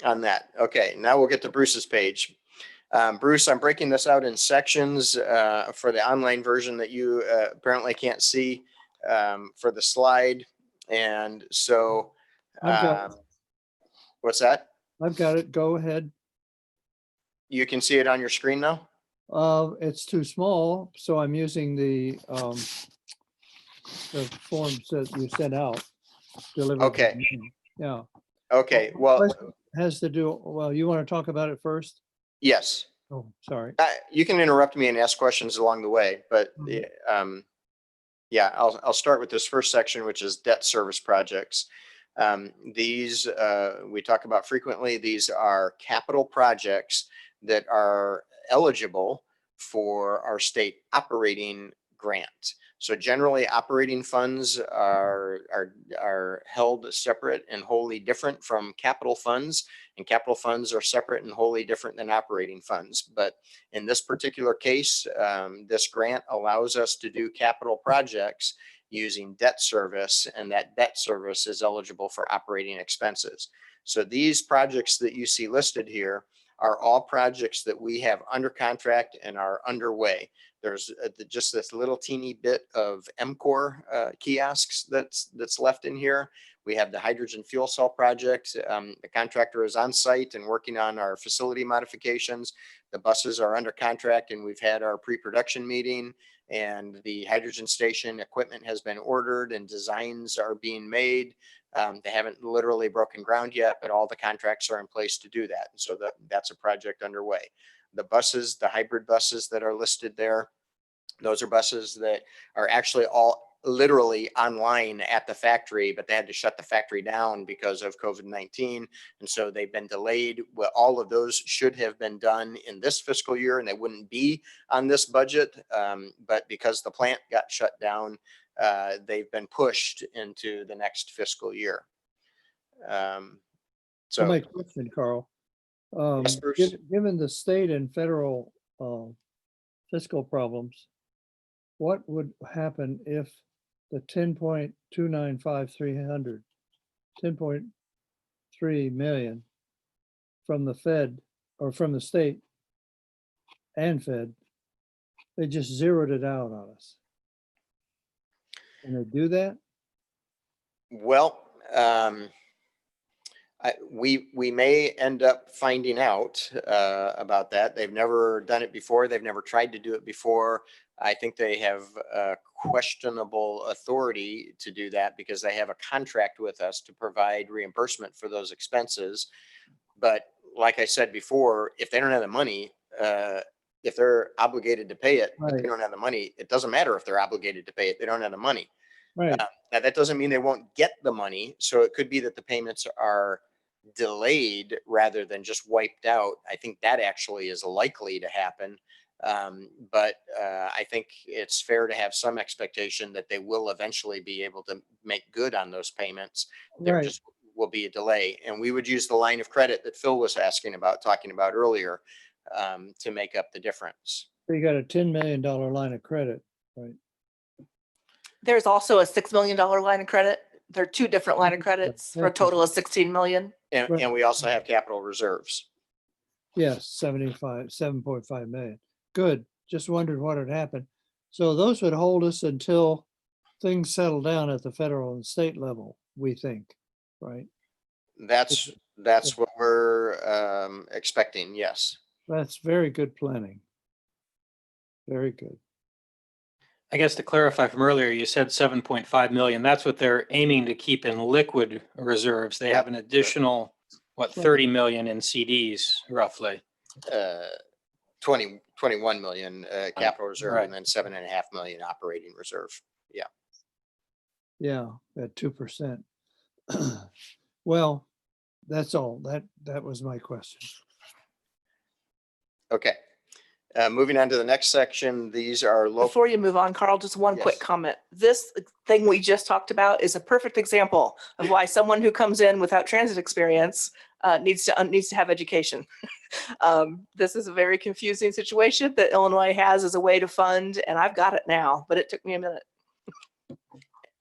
on that? Okay, now we'll get to Bruce's page. Bruce, I'm breaking this out in sections for the online version that you apparently can't see for the slide. And so, what's that? I've got it. Go ahead. You can see it on your screen now? It's too small, so I'm using the forms that you sent out. Delivered. Okay. Yeah. Okay, well, Has to do, well, you want to talk about it first? yes. Oh, sorry. You can interrupt me and ask questions along the way, but yeah, I'll start with this first section, which is debt service projects. These we talk about frequently. These are capital projects that are eligible for our state operating grant. So generally, operating funds are held separate and wholly different from capital funds, and capital funds are separate and wholly different than operating funds. But in this particular case, this grant allows us to do capital projects using debt service, and that debt service is eligible for operating expenses. So these projects that you see listed here are all projects that we have under contract and are underway. There's just this little teeny bit of MCOR kiosks that's left in here. We have the hydrogen fuel cell project. The contractor is on site and working on our facility modifications. The buses are under contract and we've had our pre-production meeting. and the hydrogen station equipment has been ordered and designs are being made. They haven't literally broken ground yet, but all the contracts are in place to do that. And so that's a project underway. The buses, the hybrid buses that are listed there, those are buses that are actually all literally online at the factory, but they had to shut the factory down because of COVID-19. And so they've been delayed. Well, all of those should have been done in this fiscal year and they wouldn't be on this budget. But because the plant got shut down, they've been pushed into the next fiscal year. So So my question, Carl, Yes, Bruce? given the state and federal fiscal problems, what would happen if the 10.3 million from the Fed or from the state and Fed, they just zeroed it out on us? Can they do that? well, we may end up finding out about that. They've never done it before. They've never tried to do it before. I think they have questionable authority to do that because they have a contract with us to provide reimbursement for those expenses. But like I said before, if they don't have the money, if they're obligated to pay it, but they Right. don't have the money, it doesn't matter if they're obligated to pay it. They don't have the money. Right. Now, that doesn't mean they won't get the money. So it could be that the payments are delayed rather than just wiped out. I think that actually is likely to happen. But I think it's fair to have some expectation that they will eventually be able to make good on those payments. There Right. just will be a delay. And we would use the line of credit that Phil was talking about earlier to make up the difference. So you got a $10 million line of credit, right? There's also a $6 million line of credit. There are two different line of credits for a total of 16 million. And, Right. and we also have capital reserves. Yes, 7.5 million. Good. Just wondered what had happened. So those would hold us until things settle down at the federal and state level, we think, right? That's what we're expecting. Yes. That's very good planning. Very good. I guess to clarify from earlier, you said 7.5 million. That's what they're aiming to keep in liquid reserves. They have an additional, what, 30 million in CDs roughly. 21 million capital reserve Right. and then 7.5 million operating reserve. Yeah. Yeah, at 2%. Well, that's all. That was my question. Okay. Moving on to the next section. These are local. Before you move on, Carl, just one quick Yes. comment. This thing we just talked about is a perfect example of why someone who comes in without transit experience needs to have education. This is a very confusing situation that Illinois has as a way to fund, and I've got it now, but it took me a minute.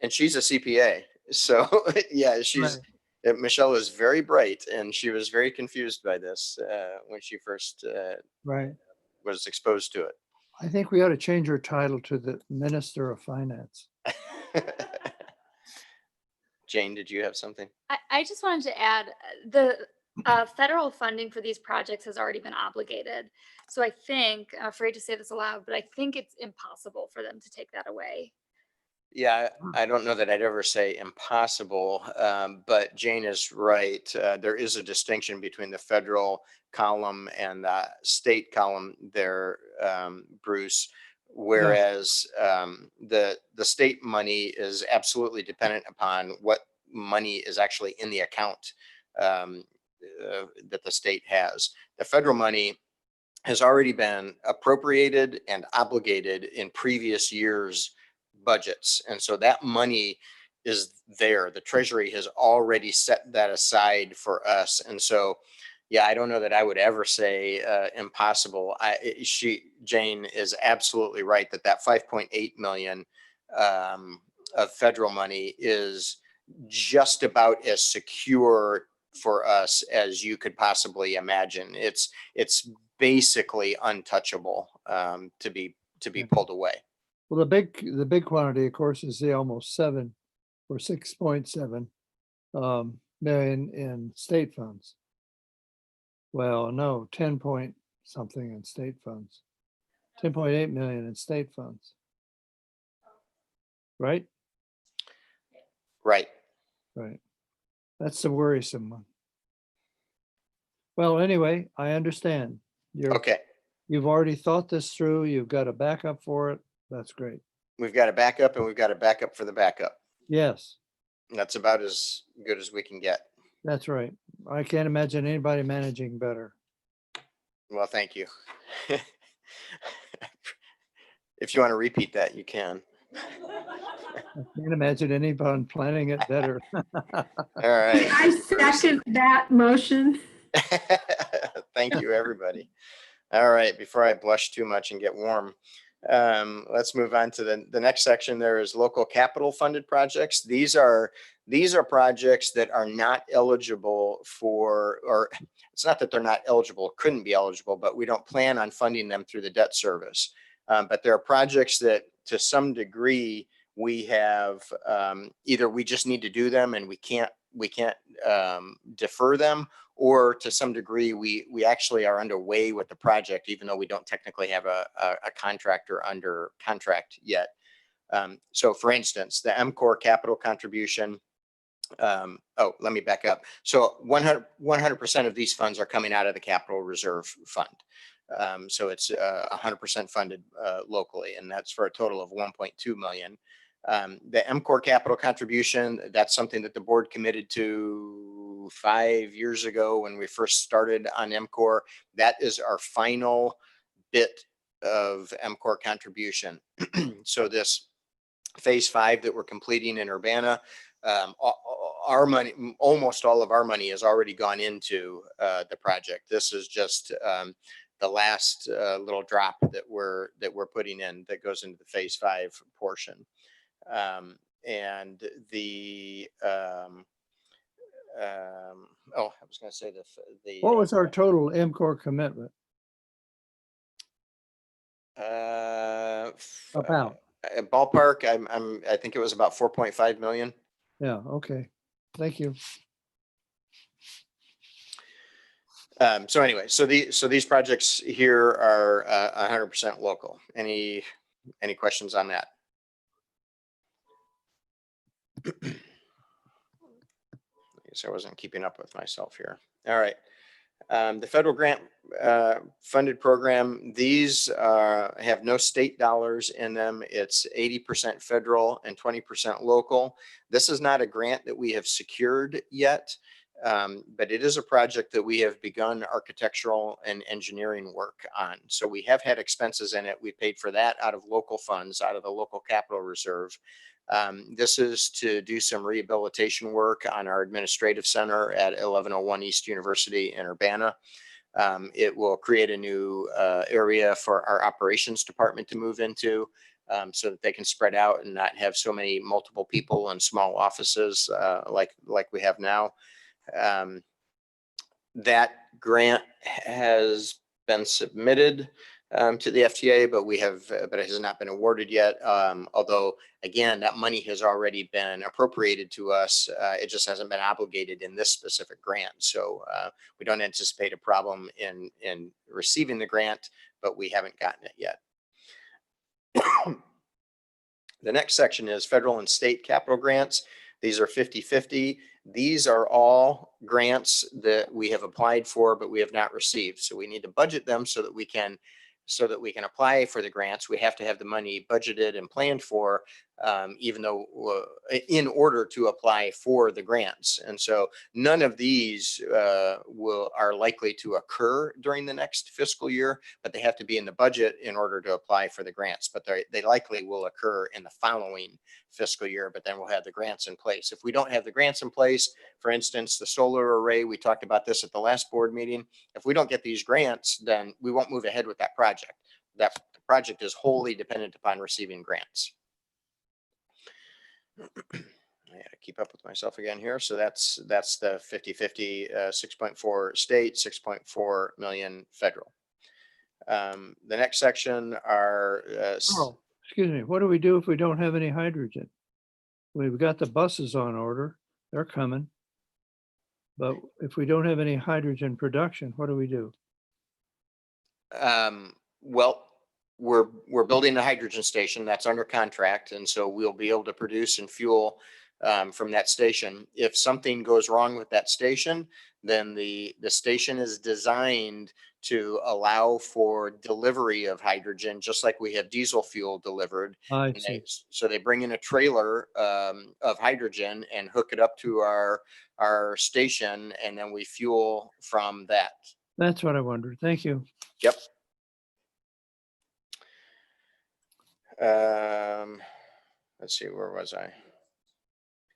And she's a CPA. So yeah, Michelle is very bright and she was very confused by this when she first Right. was exposed to I think we ought to change her title to the Minister of Finance. it. Jane, did you have something? I just wanted to add, the federal funding for these projects has already been obligated. So I think, I'm afraid to say this aloud, but I think it's impossible for them to take that away. Yeah, I don't know that I'd ever say impossible, but Jane is right. There is a distinction between the federal column and the state column there, Bruce. Whereas the state money is absolutely dependent upon what money is actually in the account that the state has. The federal money has already been appropriated and obligated in previous years' budgets. And so that money is there. The Treasury has already set that aside for us. And so, yeah, I don't know that I would ever say impossible. Jane is absolutely right that 5.8 million of federal money is just about as secure for us as you could possibly imagine. It's basically untouchable to be pulled away. Well, the big quantity, of course, is the almost 7 or 6.7 million in state funds. Well, no, 10 point something in state funds, 10.8 million in state funds. right? Right. Right. That's the worrisome one. Well, anyway, I understand. Okay. You've already thought this through. You've got a backup for it. That's great. We've got a backup and we've got a backup for the backup. Yes, That's about as good as we can get. that's right. I can't imagine anybody managing better. Well, thank you. If you want to repeat that, you can. I can't imagine anyone planning it better. All right. I second that motion. Thank you, everybody. All right, before I blush too much and get warm, let's move on to the next section. There is local capital funded projects. These are projects that are not eligible for, or it's not that they're not eligible, couldn't be eligible, but we don't plan on funding them through the debt service. But there are projects that to some degree we have either we just need to do them and we can't defer them, or to some degree we actually are underway with the project even though we don't technically have a contractor under contract yet. So for instance, the MCOR capital contribution. Oh, let me back up. So 100% of these funds are coming out of the capital reserve fund. So it's 100% funded locally, and that's for a total of 1.2 million. The MCOR capital contribution, that's something that the board committed to 5 years ago when we first started on MCOR. That is our final bit of MCOR contribution. So this phase 5 that we're completing in Urbana, our money, almost all of our money has already gone into the project. This is just the last little drop that we're putting in that goes into the phase 5 portion. And the oh, I was going to say the What was our total MCOR commitment? About. Ballpark, I think it was about 4.5 million. Yeah, okay. Thank you. So anyway, so these projects here are 100% local. Any questions on that? I guess I wasn't keeping up with myself here. All right. The federal grant funded program, these have no state dollars in them. It's 80% federal and 20% local. This is not a grant that we have secured yet, but it is a project that we have begun architectural and engineering work on. So we have had expenses in it. We paid for that out of local funds, out of the local capital reserve. This is to do some rehabilitation work on our administrative center at 1101 East University in Urbana. It will create a new area for our operations department to move into, so that they can spread out and not have so many multiple people in small offices like we have now. That grant has been submitted to the FTA, but it has not been awarded yet. Although again, that money has already been appropriated to us. It just hasn't been obligated in this specific grant. So we don't anticipate a problem in receiving the grant, but we haven't gotten it yet. The next section is federal and state capital grants. These are 50-50. These are all grants that we have applied for, but we have not received. So we need to budget them so that we can apply for the grants. We have to have the money budgeted and planned for, even though in order to apply for the grants. And so none of these are likely to occur during the next fiscal year, but they have to be in the budget in order to apply for the grants. But they likely will occur in the following fiscal year, but then we'll have the grants in place. If we don't have the grants in place, for instance, the solar array, we talked about this at the last board meeting. If we don't get these grants, then we won't move ahead with that project. That project is wholly dependent upon receiving grants. I gotta keep up with myself again here. So that's the 50-50, 6.4 state, 6.4 million federal. The next section are Oh, excuse me. What do we do if we don't have any hydrogen? We've got the buses on order. They're coming. But if we don't have any hydrogen production, what do we do? well, we're building a hydrogen station that's under contract. And so we'll be able to produce and fuel from that station. If something goes wrong with that station, then the station is designed to allow for delivery of hydrogen, just like we have diesel fuel delivered. I And see. so they bring in a trailer of hydrogen and hook it up to our station, and then we fuel from that. That's what I wondered. Thank you. Yep. Let's see, where was I?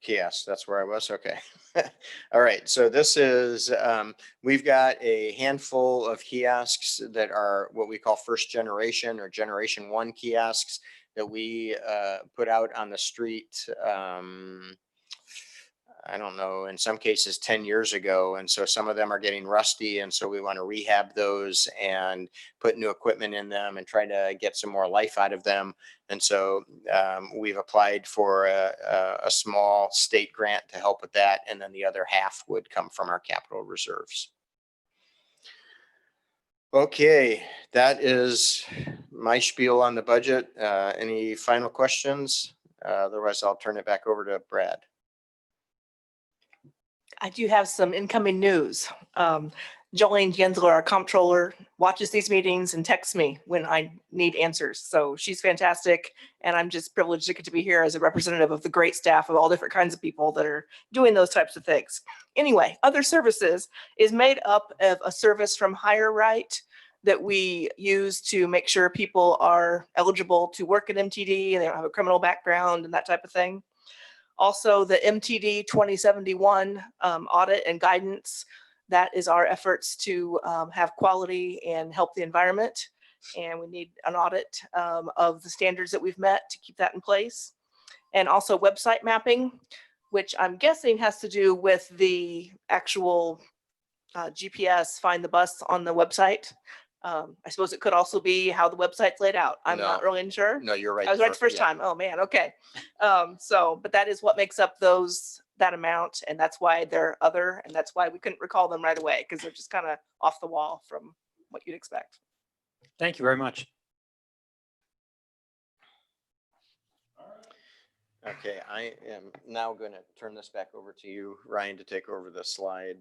Kiosk, that's where I was. Okay. All right. So this is, we've got a handful of kiosks that are what we call first generation or generation 1 kiosks that we put out on the street. I don't know, in some cases 10 years ago. And so some of them are getting rusty. And so we want to rehab those and put new equipment in them and try to get some more life out of them. And so we've applied for a small state grant to help with that. And then the other half would come from our capital reserves. Okay, that is my spiel on the budget. Any final questions? Otherwise, I'll turn it back over to Brad. I do have some incoming news. Jolene Gensler, our comptroller, watches these meetings and texts me when I need answers. So she's fantastic. And I'm just privileged to get to be here as a representative of the great staff of all different kinds of people that are doing those types of things. Anyway, other services is made up of a service from Hire Right that we use to make sure people are eligible to work at MTD and they don't have a criminal background and that type of thing. Also, the MTD 2071 audit and guidance. That is our efforts to have quality and help the environment. And we need an audit of the standards that we've met to keep that in place. And also website mapping, which I'm guessing has to do with the actual GPS find the bus on the website. I suppose it could also be how the website's laid out. I'm not really sure. No, you're right. I was right the first yeah. time. Oh man, okay. But that is what makes up that amount, and that's why they're other, and that's why we couldn't recall them right away, because they're just kind of off the wall from what you'd expect. Thank you very much. Okay, I am now going to turn this back over to you, Ryan, to take over the slide.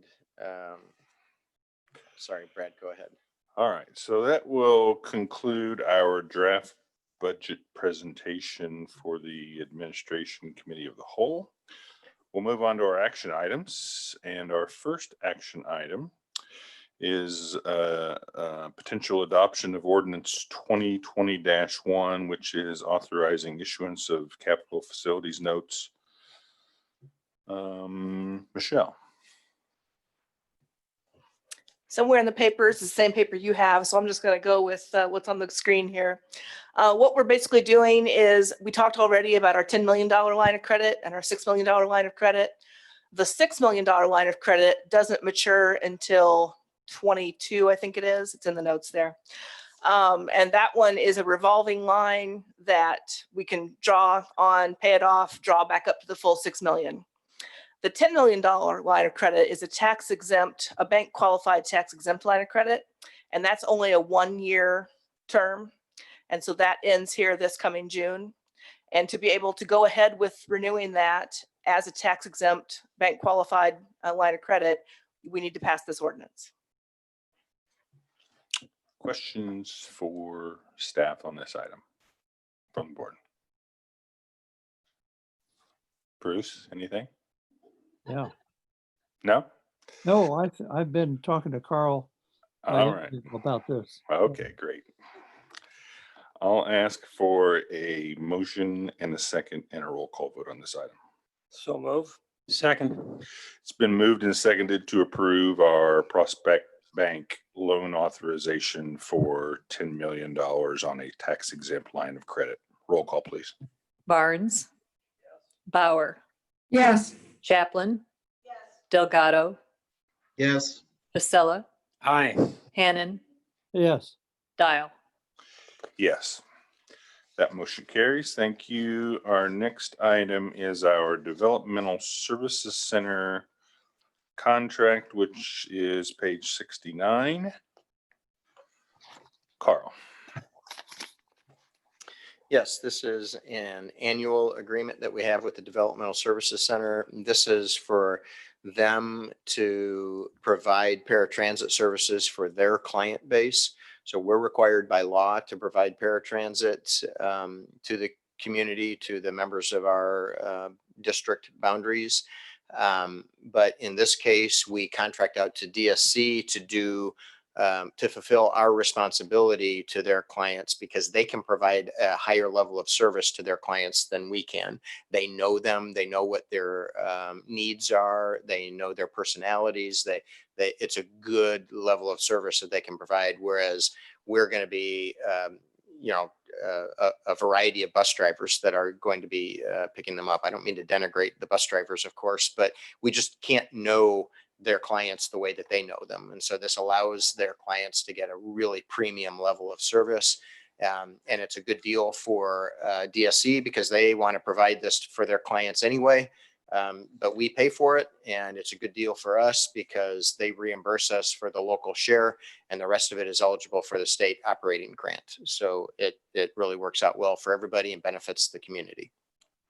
Sorry, Brad, go ahead. All right, so that will conclude our draft budget presentation for the Administration Committee of the Whole. We'll move on to our action items, and our first action item is potential adoption of ordinance 2020-1, which is authorizing issuance of capital facilities notes. Michelle. Somewhere in the papers, the same paper you have, so I'm just going to go with what's on the screen here. What we're basically doing is, we talked already about our $10 million line of credit and our $6 million line of credit. The $6 million line of credit doesn't mature until 22, I think it is. It's in the notes there. And that one is a revolving line that we can draw on, pay it off, draw back up to the full 6 million. The $10 million line of credit is a bank qualified tax exempt line of credit. And that's only a 1-year term. And so that ends here this coming June. And to be able to go ahead with renewing that as a tax exempt bank qualified line of credit, we need to pass this ordinance. Questions for staff on this item from the board? Bruce, anything? Yeah. No? No, I've been talking to Carl All right. about this. Okay, great. I'll ask for a motion and a second and a roll call vote on this item. So move. Second. It's been moved and seconded to approve our Prospect Bank loan authorization for $10 million on a tax exempt line of credit. Roll call, please. Barnes. Bauer. Yes. Chaplin. Delgado. Yes. Vasella. Aye. Hannan. Yes. Dial. Yes. That motion carries. Thank you. Our next item is our Developmental Services Center contract, which is page 69. Carl. Yes, this is an annual agreement that we have with the Developmental Services Center. This is for them to provide paratransit services for their client base. So we're required by law to provide paratransit to the community, to the members of our district boundaries. But in this case, we contract out to DSC to do to fulfill our responsibility to their clients because they can provide a higher level of service to their clients than we can. They know them, they know what their needs are, they know their personalities, it's a good level of service that they can provide, whereas we're going to be a variety of bus drivers that are going to be picking them up. I don't mean to denigrate the bus drivers, of course, but we just can't know their clients the way that they know them. And so this allows their clients to get a really premium level of service. And it's a good deal for DSC because they want to provide this for their clients anyway. But we pay for it, and it's a good deal for us because they reimburse us for the local share, and the rest of it is eligible for the state operating grant. So it really works out well for everybody and benefits the community.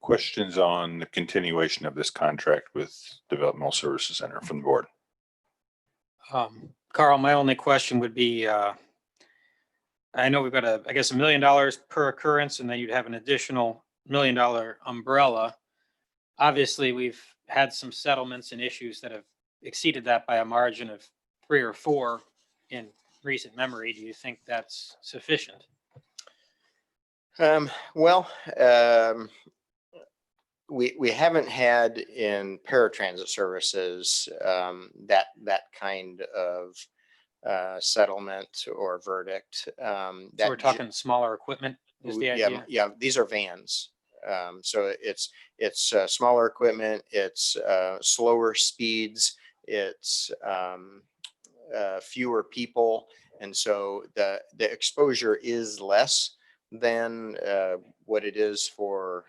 Questions on the continuation of this contract with Developmental Services Center from the board? Carl, my only question would be, I know we've got I guess $1 million per occurrence, and then you'd have an additional $1 million umbrella. Obviously, we've had some settlements and issues that have exceeded that by a margin of 3 or 4 in recent memory. Do you think that's sufficient? We haven't had in paratransit services that kind of settlement or verdict. So we're talking smaller equipment is the idea? Yeah, these are vans. So it's smaller equipment, it's slower speeds, it's fewer people. And so the exposure is less than what it is for,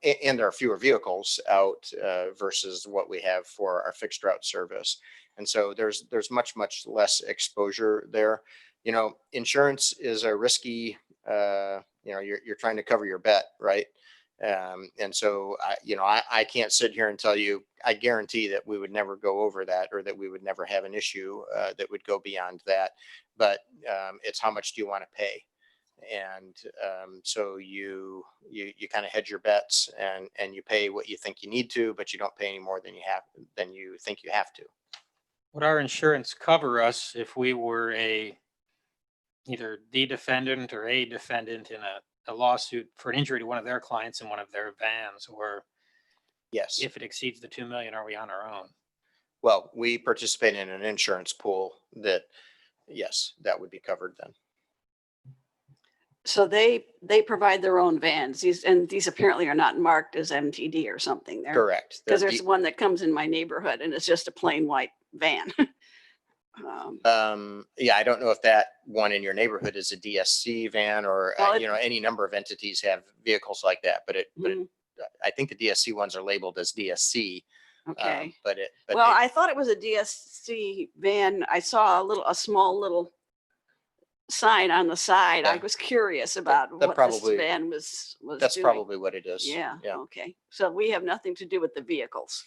and there are fewer vehicles out versus what we have for our fixed route service. And so there's much less exposure there. You know, insurance is a risky, you're trying to cover your bet, right? And so, I can't sit here and tell you, I guarantee that we would never go over that or that we would never have an issue that would go beyond that. But it's how much do you want to pay? And so you kind of hedge your bets and you pay what you think you need to, but you don't pay any more than you think you have to. Would our insurance cover us if we were either the defendant or a defendant in a lawsuit for an injury to one of their clients in one of their vans? Or yes, if it exceeds the 2 million, are we on our own? Well, we participate in an insurance pool that, yes, that would be covered then. So they provide their own vans. These apparently are not marked as MTD or something there. Correct. Because there's one that comes in my neighborhood and it's just a plain white van. Yeah, I don't know if that one in your neighborhood is a DSC van or, Well, any number of entities have vehicles like that, but I think the DSC ones are labeled as DSC. Okay. Well, I thought it was a DSC van. I saw a small little sign on the side. I was curious about what this van was that's doing. probably what it is. Yeah. Okay. So we have nothing to do with the vehicles.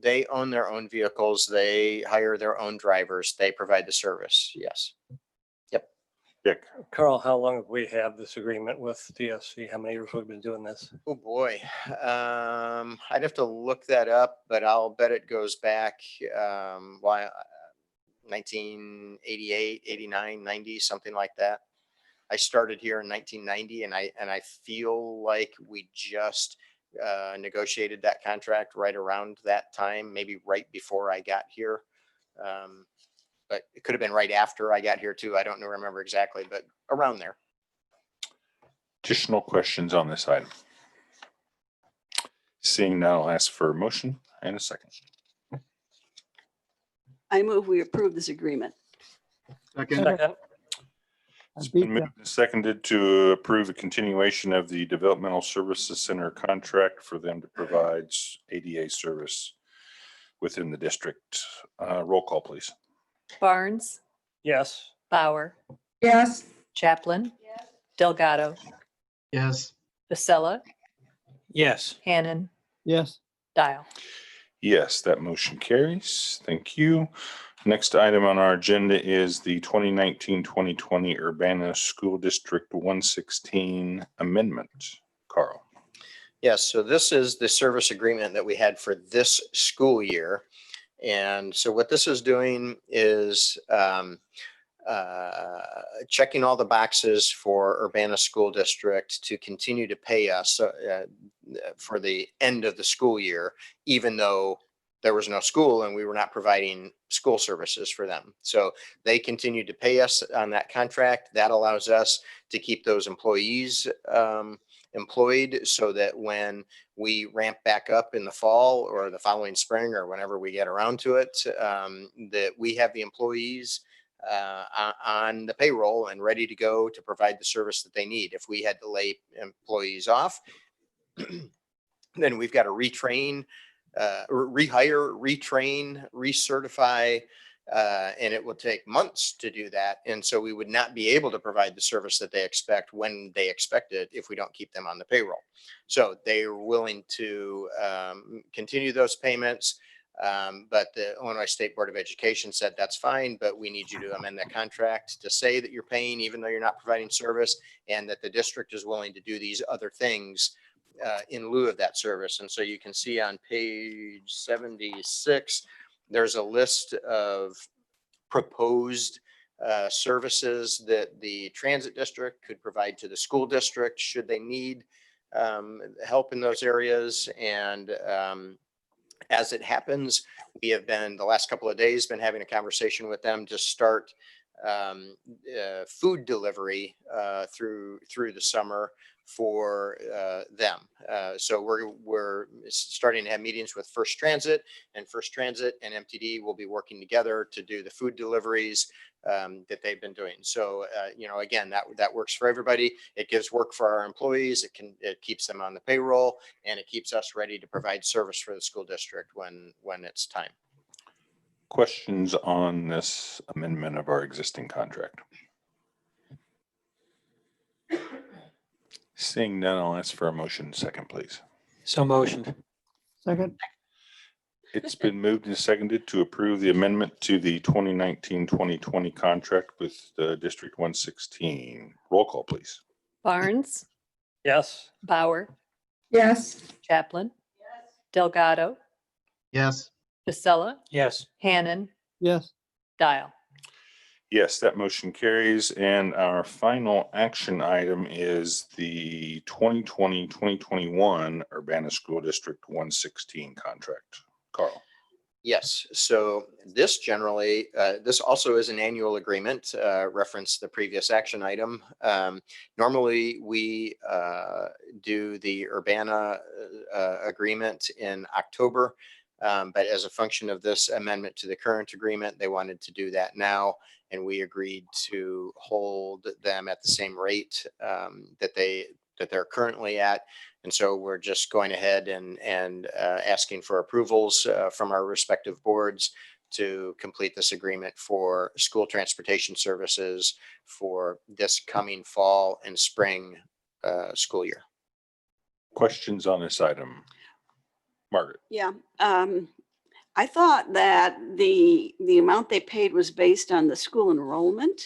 They own their own vehicles. They hire their own drivers. They provide the service. Yes. Yep. Dick? Carl, how long have we had this agreement with DSC? How many years have we been doing this? Oh boy. I'd have to look that up, but I'll bet it goes back 1988, 89, 90, something like that. I started here in 1990 and I feel like we just negotiated that contract right around that time, maybe right before I got here. But it could have been right after I got here too. I don't remember exactly, but around there. Additional questions on this item? Seeing none, I'll ask for a motion and a second. I move we approve this agreement. Second. Second. It's been moved and seconded to approve the continuation of the Developmental Services Center contract for them to provide ADA service within the district. Roll call, please. Barnes, Yes. Bauer, Yes, Chaplin, Delgado, Yes. Vasella, Yes. Hannan, yes, Dial. Yes, that motion carries. Thank you. Next item on our agenda is the 2019-2020 Urbana School District 116 Amendment. Carl. Yes, so this is the service agreement that we had for this school year. And so what this is doing is checking all the boxes for Urbana School District to continue to pay us for the end of the school year, even though there was no school and we were not providing school services for them. So they continued to pay us on that contract. That allows us to keep those employees employed so that when we ramp back up in the fall or the following spring or whenever we get around to it, that we have the employees on the payroll and ready to go to provide the service that they need. If we had to lay employees off, then we've got to retrain, rehire, retrain, recertify, and it will take months to do that. And so we would not be able to provide the service that they expect when they expect it if we don't keep them on the payroll. So they are willing to continue those payments. But the Illinois State Board of Education said that's fine, but we need you to amend that contract to say that you're paying even though you're not providing service, and that the district is willing to do these other things in lieu of that service. And so you can see on page 76, there's a list of proposed services that the transit district could provide to the school district should they need help in those areas. And as it happens, we have been the last couple of days been having a conversation with them to start food delivery through the summer for them. So we're starting to have meetings with First Transit, and MTD will be working together to do the food deliveries that they've been doing. So, again, that works for everybody. It gives work for our employees. It keeps them on the payroll, and it keeps us ready to provide service for the school district when it's time. Questions on this amendment of our existing contract? Seeing none, I'll ask for a motion second, please. So motioned. second, It's been moved and seconded to approve the amendment to the 2019-2020 contract with District 116. Roll call, please. Barnes, Yes. Bauer, yes, Chaplin, Delgado, Yes. Vasella, Yes. Hannan, yes, Dial. Yes, that motion carries. And our final action item is the 2020-2021 Urbana School District 116 contract. Carl. Yes, so this generally, this also is an annual agreement, reference the previous action item. Normally, we do the Urbana agreement in October, but as a function of this amendment to the current agreement, they wanted to do that now, and we agreed to hold them at the same rate that they're currently at. And so we're just going ahead and asking for approvals from our respective boards to complete this agreement for school transportation services for this coming fall and spring school year. Questions on this item? Margaret. Yeah. I thought that the amount they paid was based on the school enrollment.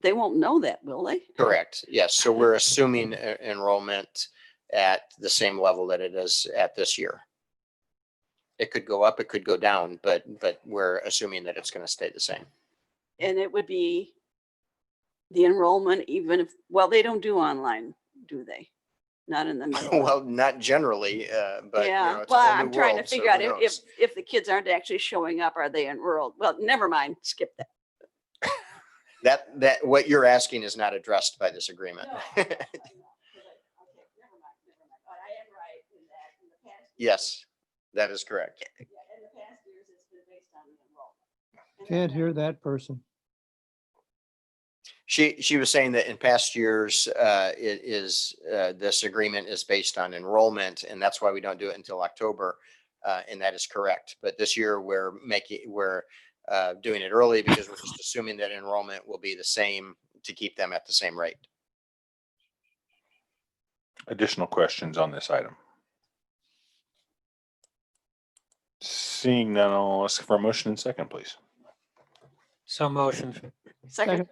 They won't know that, will they? Correct. Yes. So we're assuming enrollment at the same level that it is at this year. It could go up, it could go down, but we're assuming that it's going to stay the same. And it would be the enrollment, even if, well, they don't do online, do they? Not in the middle. Well, not generally, but Yeah, it's a well, whole new I'm trying to world, so figure out who knows? if the kids aren't actually showing up, are they enrolled? Well, never mind, skip that. That what you're asking is not addressed by this agreement. Yes, that is correct. can't hear that person. She was saying that in past years, this agreement is based on enrollment, and that's why we don't do it until October. And that is correct. But this year we're doing it early because we're just assuming that enrollment will be the same to keep them at the same rate. additional questions on this item? Seeing none, I'll ask for a motion and second, please. So motion. Second.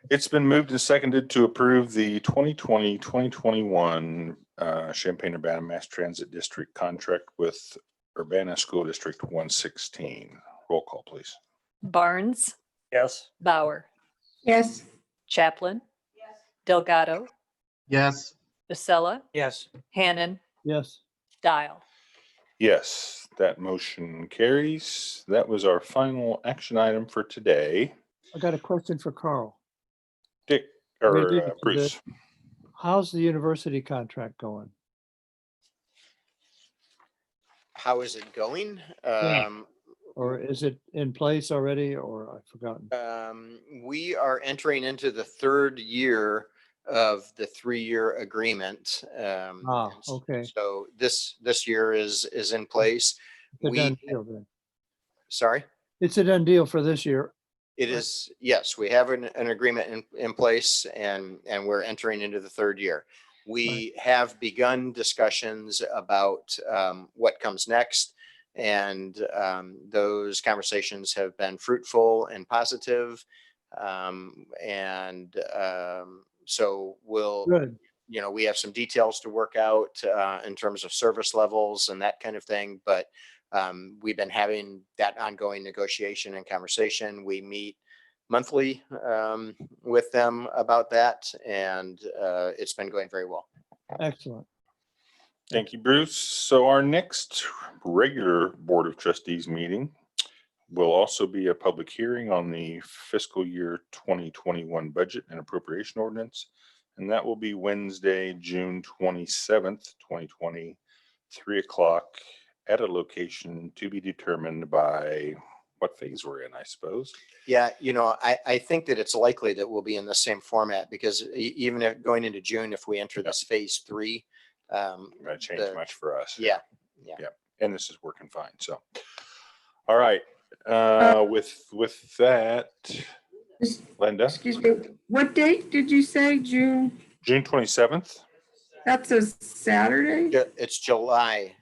It's been moved and seconded to approve the 2020-2021 Champaign-Urbana Mass Transit District contract with Urbana School District 116. Roll call, please. Barnes, Yes. Bauer, Yes, Chaplin, Delgado, Yes. Vasella, Yes. Hannan, Yes, Dial. Yes, that motion carries. That was our final action item for today. I got a question for Carl. Dick, Related or to Bruce. How's the university contract going? How is it going? Or is it in place already, or I've forgotten? We are entering into the third year of the 3-year agreement. Okay. So this year is in place. It's a We, done deal then. sorry? It's a done deal for this year. It is, yes, we have an agreement in place and we're entering into the third year. We have begun discussions about what comes next. And those conversations have been fruitful and positive. So we'll, Good. you know, we have some details to work out in terms of service levels and that kind of thing. But we've been having that ongoing negotiation and conversation. We meet monthly with them about that, and it's been going very well. Excellent. Thank you, Bruce. So our next regular Board of Trustees meeting will also be a public hearing on the fiscal year 2021 budget and appropriation ordinance. And that will be Wednesday, June 27th, 2020, 3 o'clock at a location to be determined by what phase we're in, I suppose. Yeah, you know, I think that it's likely that we'll be in the same format because even if going into June, if we enter this phase 3, Not change much for us. yeah. And this is working fine. So, all right. With that, Linda, excuse me, what date did you say? June? June 27th. That's a Saturday? It's July.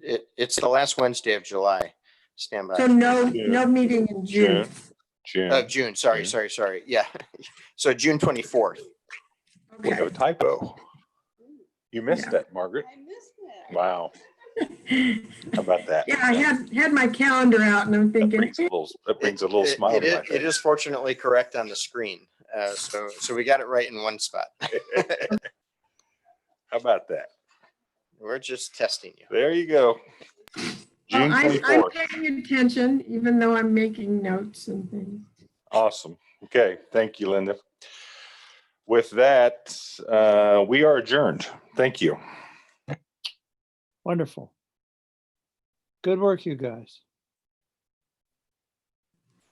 It's the last Wednesday of July. Stand by. So no meeting in June. June. Sorry. Yeah. So June 24th. We have a Okay. typo. You missed Yeah. that, Margaret. I missed that. Wow. How about that? Yeah, I had my calendar out and I'm That thinking, brings a little smile to my It face. is fortunately correct on the screen. So we got it right in one spot. How about that? We're just testing you. There you go. June I'm 24th. paying attention, even though I'm making notes and things. Awesome. Okay. Thank you, Linda. With that, we are adjourned. Thank you. Wonderful. Good work, you guys.